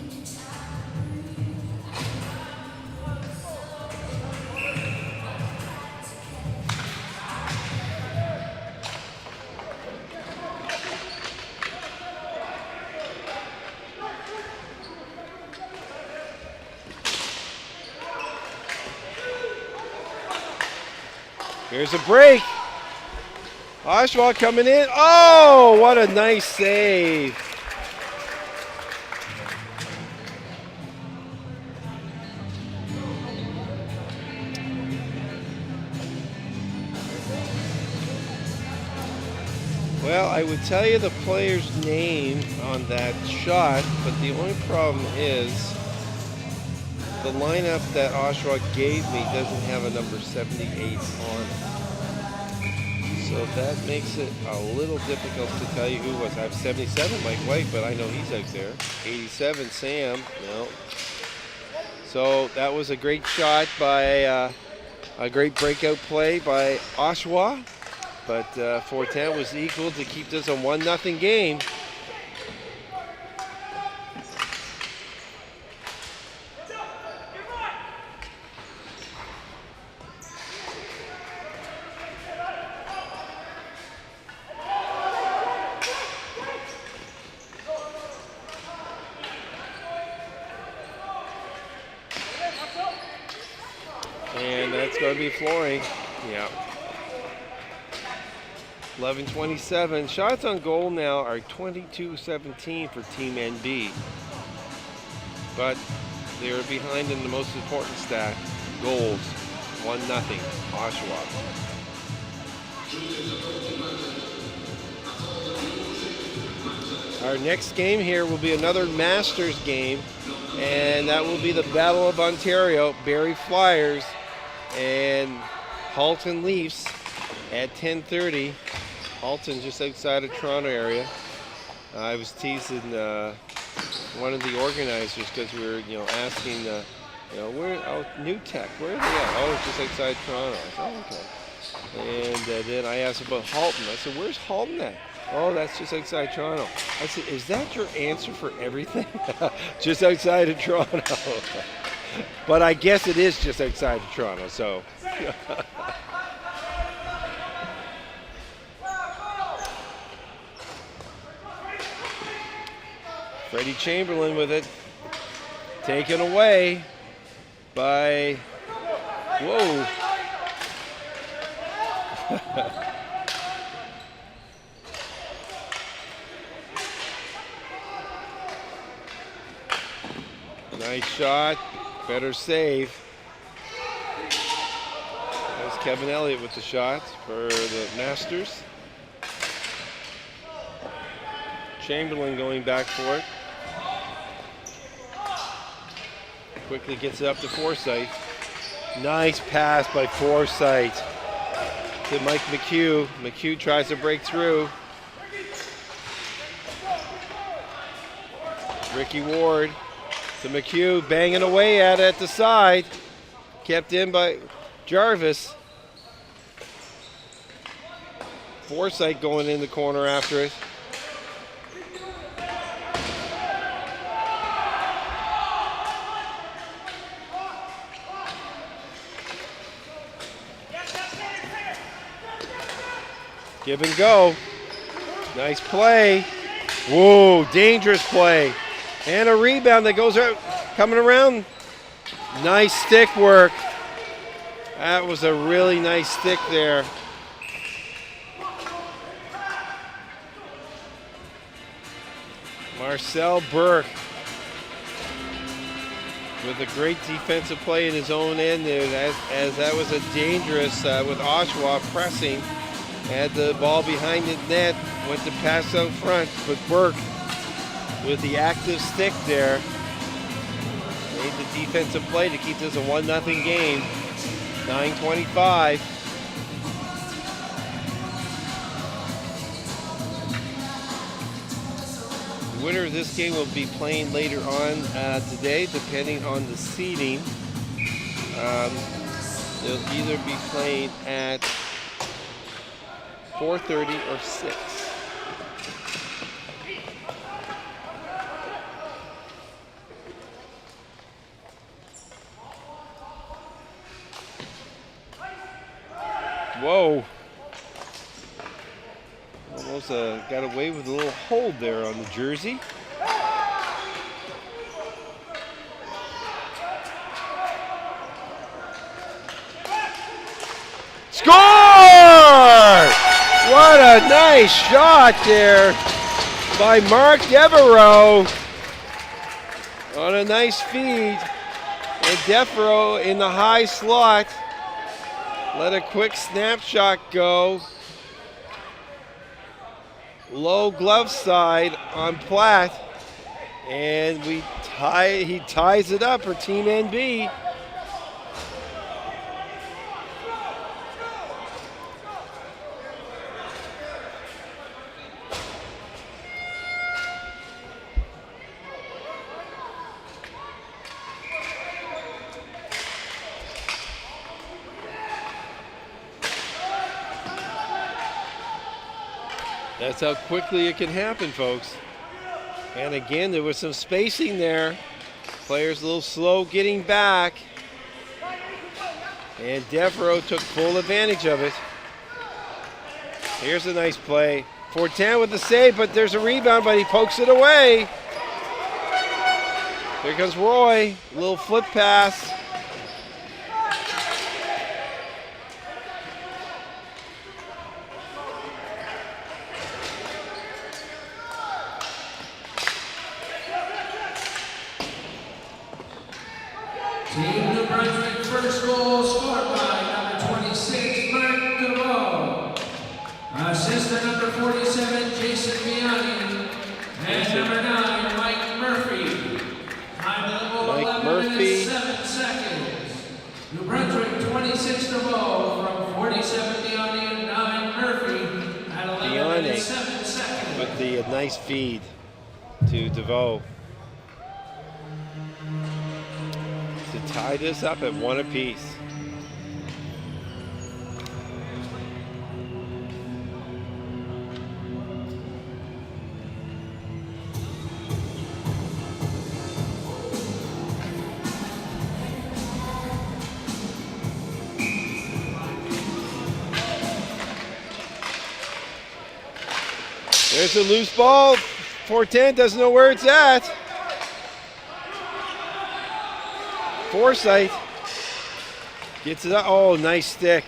here's a break. Oshawa coming in. Oh, what a nice save. Well, I would tell you the player's name on that shot, but the only problem is the lineup that Oshawa gave me doesn't have a number 78 on it. So that makes it a little difficult to tell you who was. I have 77, Mike White, but I know he's out there. 87, Sam, no. So that was a great shot by a great breakout play by Oshawa. But Fortin was equal to keep this a 1-0 game. And that's going to be flooring. Yeah. 11-27. Shots on goal now are 22-17 for Team NB. But they are behind in the most important stat, goals. 1-0, Oshawa. Our next game here will be another Masters game, and that will be the Battle of Ontario, Barrie Flyers and Halton Leafs at 10:30. Halton just outside of Toronto area. I was teasing one of the organizers because we were, asking, where, New Tech, where are they at? Oh, it's just outside Toronto. I said, oh, okay. And then I asked about Halton. I said, where's Halton at? Oh, that's just outside Toronto. I said, is that your answer for everything? Just outside of Toronto. But I guess it is just outside of Toronto, so. Freddie Chamberlain with it. Taken away by, whoa. Nice shot, better save. That was Kevin Elliott with the shot for the Masters. Chamberlain going back for it. Quickly gets it up to Forsythe. Nice pass by Forsythe to Mike McHugh. McHugh tries to break through. Ricky Ward to McHugh, banging away at it at the side. Kept in by Jarvis. Forsythe going in the corner after it. Give and go. Nice play. Whoa, dangerous play. And a rebound that goes out, coming around. Nice stick work. That was a really nice stick there. Marcel Burke with a great defensive play in his own end there, as that was a dangerous with Oshawa pressing. Had the ball behind the net, went to pass out front, but Burke with the active stick there made the defensive play to keep this a 1-0 game. 9:25. winner of this game will be playing later on today, depending on the seeding. They'll either be playing at 4:30 or 6. Whoa. Almost got away with a little hold there on the jersey. Score! What a nice shot there by Mark Devereaux on a nice feed. And Devereaux in the high slot. Let a quick snapshot go. Low glove side on Platt. And he ties it up for Team NB. That's how quickly it can happen, folks. And again, there was some spacing there. Players a little slow getting back. And Devereaux took full advantage of it. Here's a nice play. Fortin with the save, but there's a rebound, but he pokes it away. Here comes Roy, a little flip pass. Team New Brunswick first goal scored by number 26, Mark Devereaux. Assist to number 47, Jason Viani. And number 9, Mike Murphy. Time of the goal, Mike 11 Murphy. minutes, 7 seconds. New Brunswick 26 Devereaux from 47 Viani and 9 Murphy at 11 minutes, 7 seconds. With the nice feed to Devereaux. To tie this up at 1 apiece. There's a loose ball. Fortin doesn't know where it's at. Forsythe gets it up. Oh, nice stick.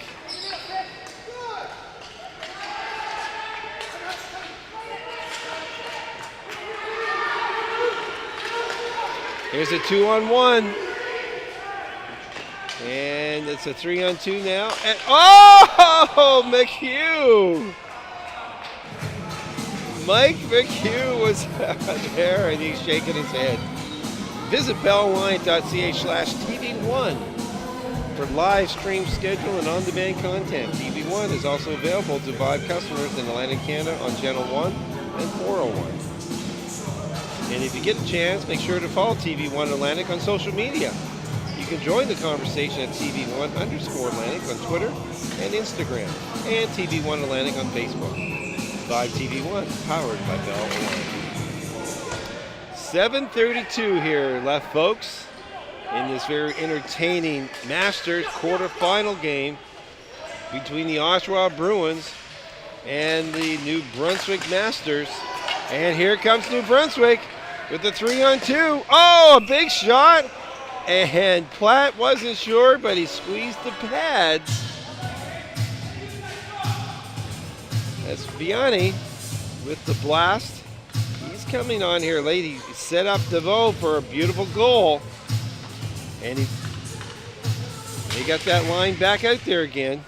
Here's a 2-on-1. And it's a 3-on-2 now. And oh, McHugh! Mike McHugh was there and he's shaking his head. Visit bellline.ca/TV1 for live stream schedule and on-demand content. TV1 is also available to Vibe customers in Atlantic Canada on Channel 1 and 401. And if you get a chance, make sure to follow TV1 Atlantic on social media. You can join the conversation at TV1_Atlantic on Twitter and Instagram, and TV1 Atlantic on Facebook. Vibe TV1, powered by Bell Atlantic. 7:32 here left, folks, in this very entertaining Masters quarterfinal game between the Oshawa Bruins and the New Brunswick Masters. And here comes New Brunswick with the 3-on-2. Oh, a big shot. And Platt wasn't sure, but he squeezed the pads. That's Viani with the blast. He's coming on here late. He set up Devereaux for a beautiful goal. And they got that line back out there again.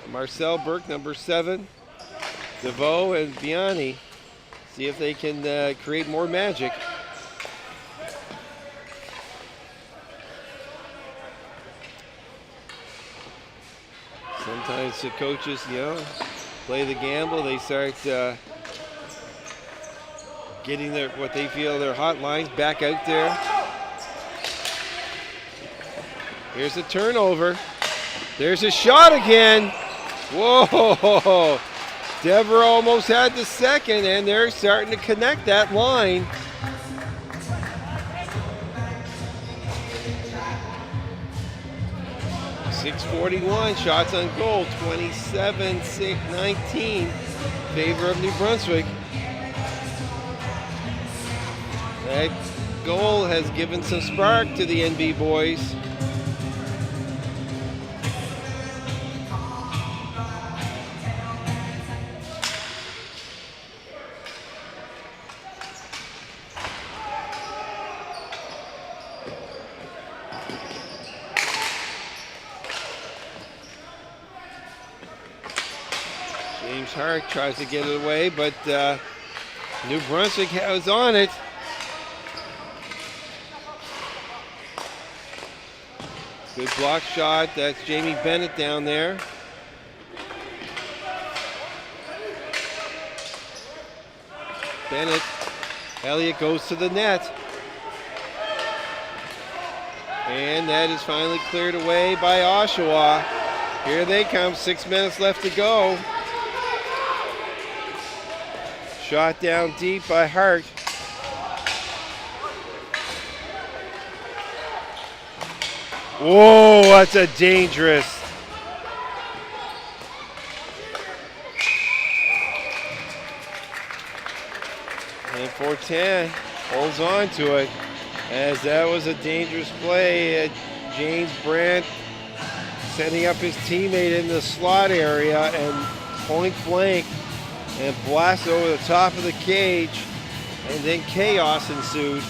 Marcel Burke, number 7. Devereaux and Viani. See if they can create more magic. Sometimes the coaches, play the gamble. They start getting their what they feel their hot lines back out there. Here's a turnover. There's a shot again. Whoa! Deborah almost had the second, and they're starting to connect that line. .641 shots on goal, 27-19, favor of New Brunswick. That goal has given some spark to the NB boys. James Hart tries to get it away, but New Brunswick was on it. Good block shot. That's Jamie Bennett down there. Bennett. Elliott goes to the net. And that is finally cleared away by Oshawa. Here they come, 6 minutes left to go. Shot down deep by Hart. Whoa, that's a dangerous. And Fortin holds on to it, as that was a dangerous play. James Brandt setting up his teammate in the slot area and point blank and blast over the top of the cage, and then chaos ensued.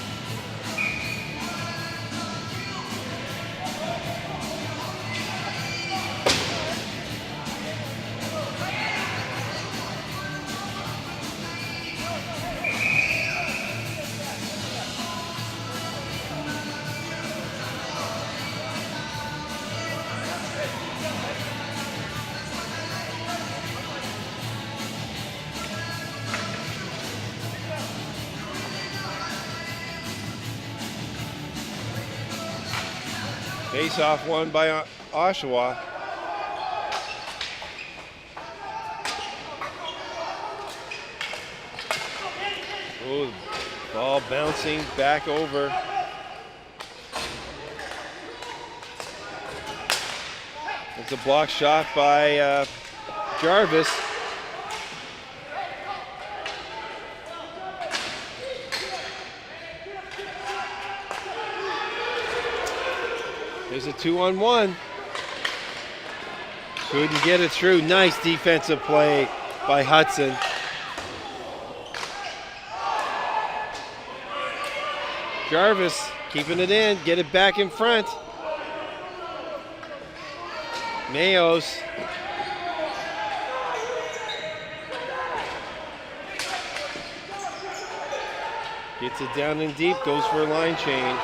Face-off won by Oshawa. Oh, ball bouncing back over. It's a block shot by Jarvis. There's a 2-on-1. Couldn't get it through. Nice defensive play by Hudson. Jarvis keeping it in, get it back in front. Mayos. Gets it down in deep, goes for a line change.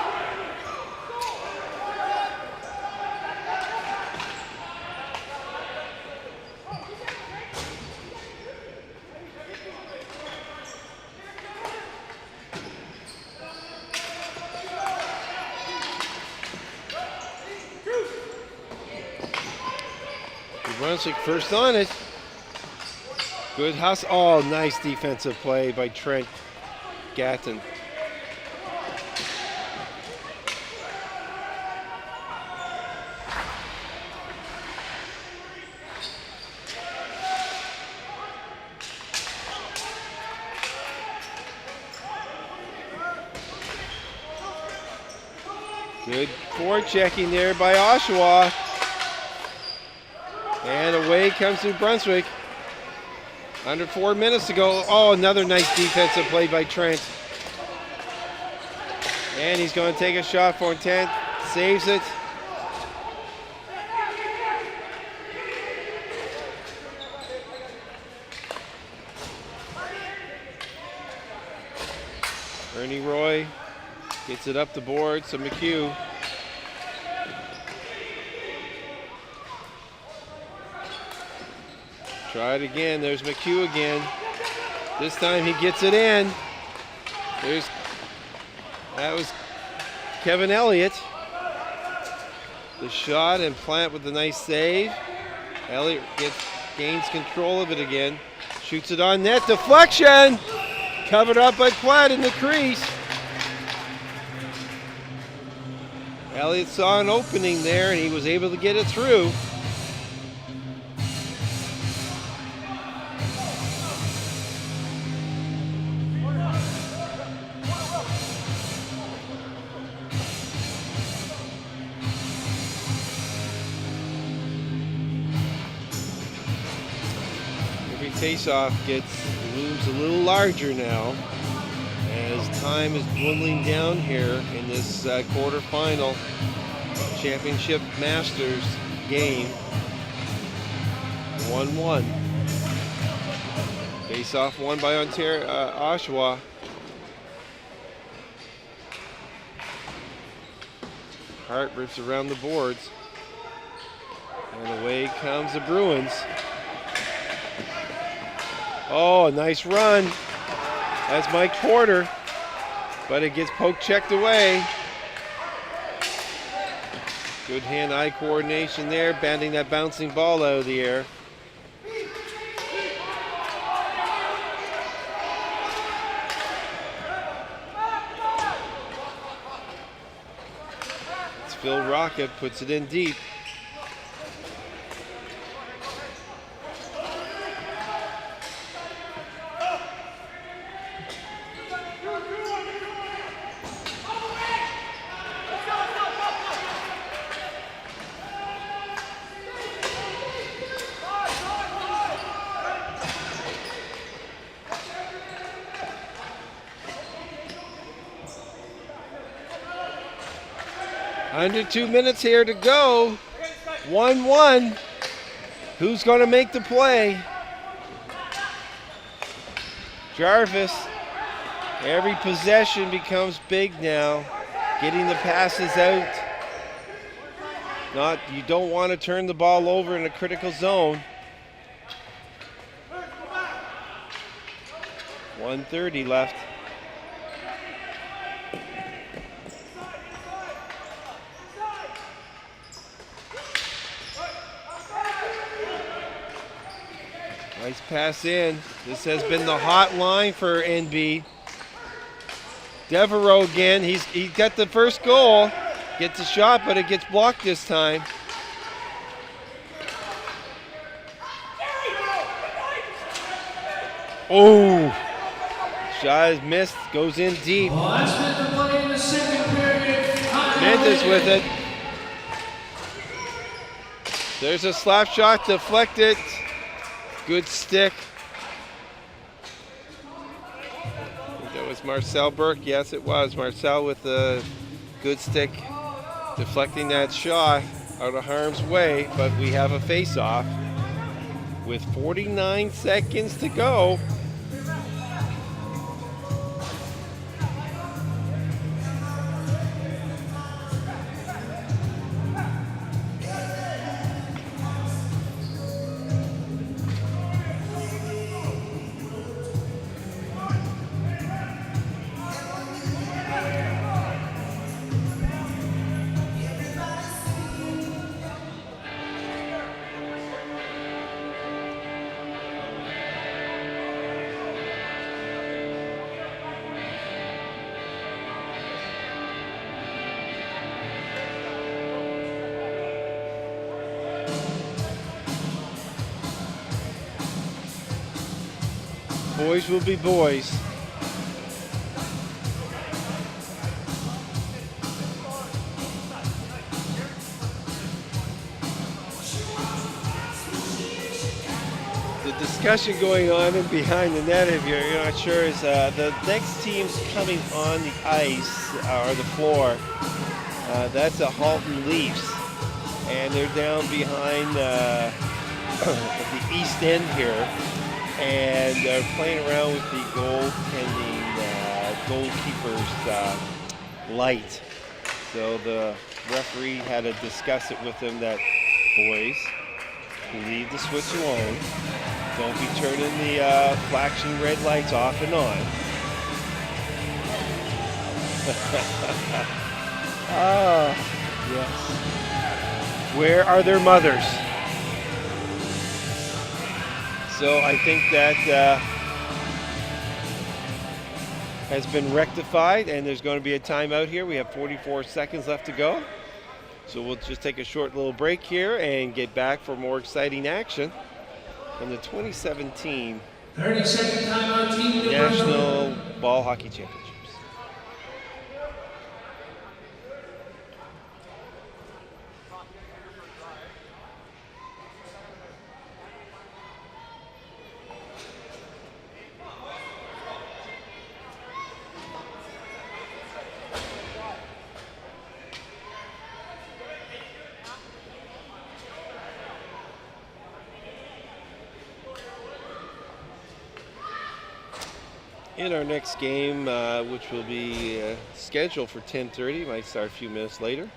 Brunswick first on it. Good hustle. Oh, nice defensive play by Trent Gatton. Good forechecking there by Oshawa. And away comes New Brunswick. Under 4 minutes to go. Oh, another nice defensive play by Trent. And he's going to take a shot for intent. Saves it. Ernie Roy gets it up the board, so McHugh. Try it again. There's McHugh again. This time he gets it in. That was Kevin Elliott. The shot and Plant with a nice save. Elliott gains control of it again. Shoots it on net. Deflection! Covered up by Plant in the crease. Elliott saw an opening there and he was able to get it through. Every face-off looms a little larger now as time is dwindling down here in this quarterfinal championship Masters game. 1-1. Face-off won by Oshawa. Hart rips around the boards. And away comes the Bruins. Oh, a nice run. That's Mike Porter, but it gets poke-checked away. Good hand-eye coordination there, banding that bouncing ball out of the air. It's Phil Rocket, puts it in deep. Under 2 minutes here to go. 1-1. Who's going to make the play? Jarvis. Every possession becomes big now. Getting the passes out. You don't want to turn the ball over in a critical zone. 1:30 left. Nice pass in. This has been the hot line for NB. Devereaux again. He got the first goal. Gets a shot, but it gets blocked this time. Oh! Shot is missed. Goes in deep. Well, that's been the play in the second period. Mendes with it. There's a slap shot, deflected. Good stick. I think that was Marcel Burke. Yes, it was. Marcel with a good stick, deflecting that shot out of harm's way. But we have a face-off with 49 seconds to go. Boys will be boys. The discussion going on and behind the net, if you're not sure, is the next teams coming on the ice or the floor. That's a Halton Leafs, and they're down behind the east end here. And they're playing around with the goalkeeper's light. So the referee had to discuss it with them that, boys, leave the switch alone. Don't be turning the flashing red lights off and on. Oh, yes. Where are their mothers? So I think that has been rectified, and there's going to be a timeout here. We have 44 seconds left to go. So we'll just take a short little break here and get back for more exciting action from the 2017 30-second timeout, Team New Brunswick. National Ball Hockey Championships. In our next game, which will be scheduled for 10:30, might start a few minutes later,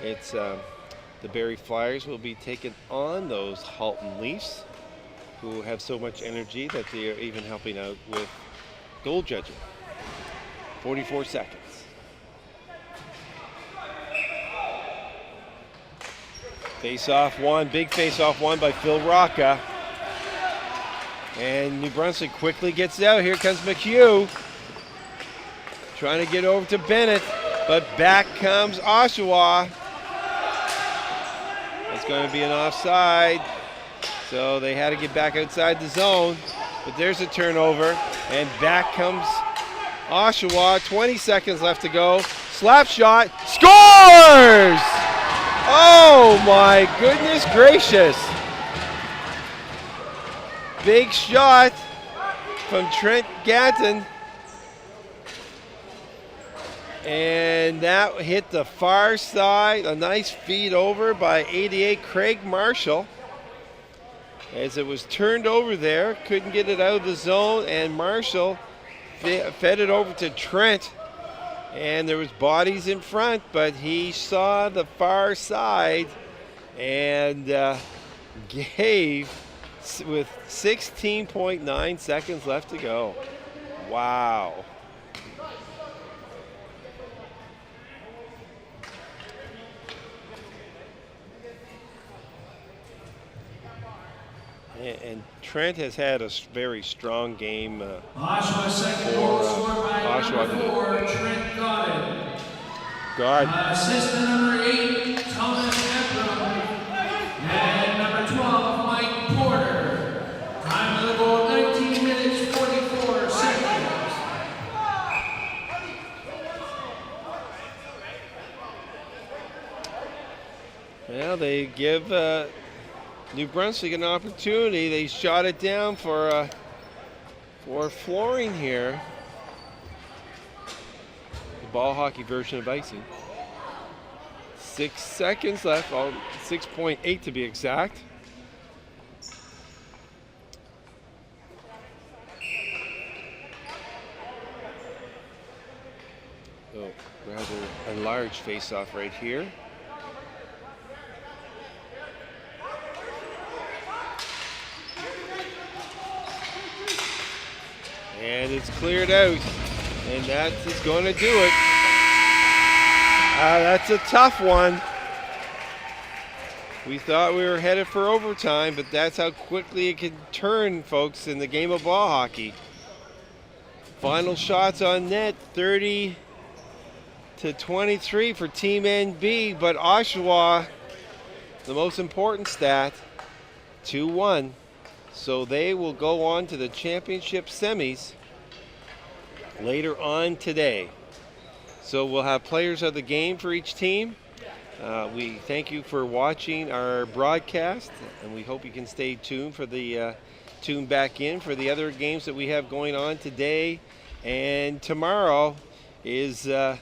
it's the Barrie Flyers will be taking on those Halton Leafs, who have so much energy that they are even helping out with goal judging. 44 seconds. Face-off one, big face-off one by Phil Rocca. And New Brunswick quickly gets it out. Here comes McHugh. Trying to get over to Bennett, but back comes Oshawa. It's going to be an offside. So they had to get back outside the zone. But there's a turnover, and back comes Oshawa. 20 seconds left to go. Slap shot. Scores! Oh my goodness gracious. Big shot from Trent Gatton. And that hit the far side. A nice feed over by 88 Craig Marshall. As it was turned over there, couldn't get it out of the zone, and Marshall fed it over to Trent. And there was bodies in front, but he saw the far side and gave with 16.9 seconds left to go. Wow. And Trent has had a very strong game Oshawa second for goal scored by Oshawa number today. 4, Trent Goddard. God. Assistant number 8, Thomas Ebram. And number 12, Mike Porter. Time of the goal, 19 minutes, 44 seconds. Well, they give New Brunswick an opportunity. They shot it down for flooring here. The ball hockey version of icing. 6 seconds left, 6.8 to be exact. Oh, rather a large face-off right here. And it's cleared out, and that is going to do it. That's a tough one. We thought we were headed for overtime, but that's how quickly it can turn, folks, in the game of ball hockey. Final shots on net, 30-23 for Team NB, but Oshawa, the most important stat, 2-1. So they will go on to the championship semis later on today. So we'll have players of the game for each team. We thank you for watching our broadcast, and we hope you can stay tuned for the tune back in for the other games that we have going on today. And tomorrow is the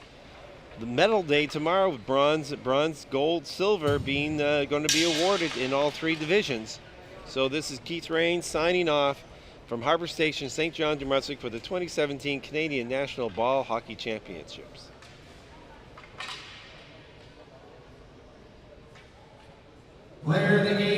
medal day tomorrow, with bronze, gold, silver being going to be awarded in all 3 divisions. So this is Keith Rain signing off from Harbour Station, St. John, New Brunswick for the 2017 Canadian National Ball Hockey Championships. Player of the game.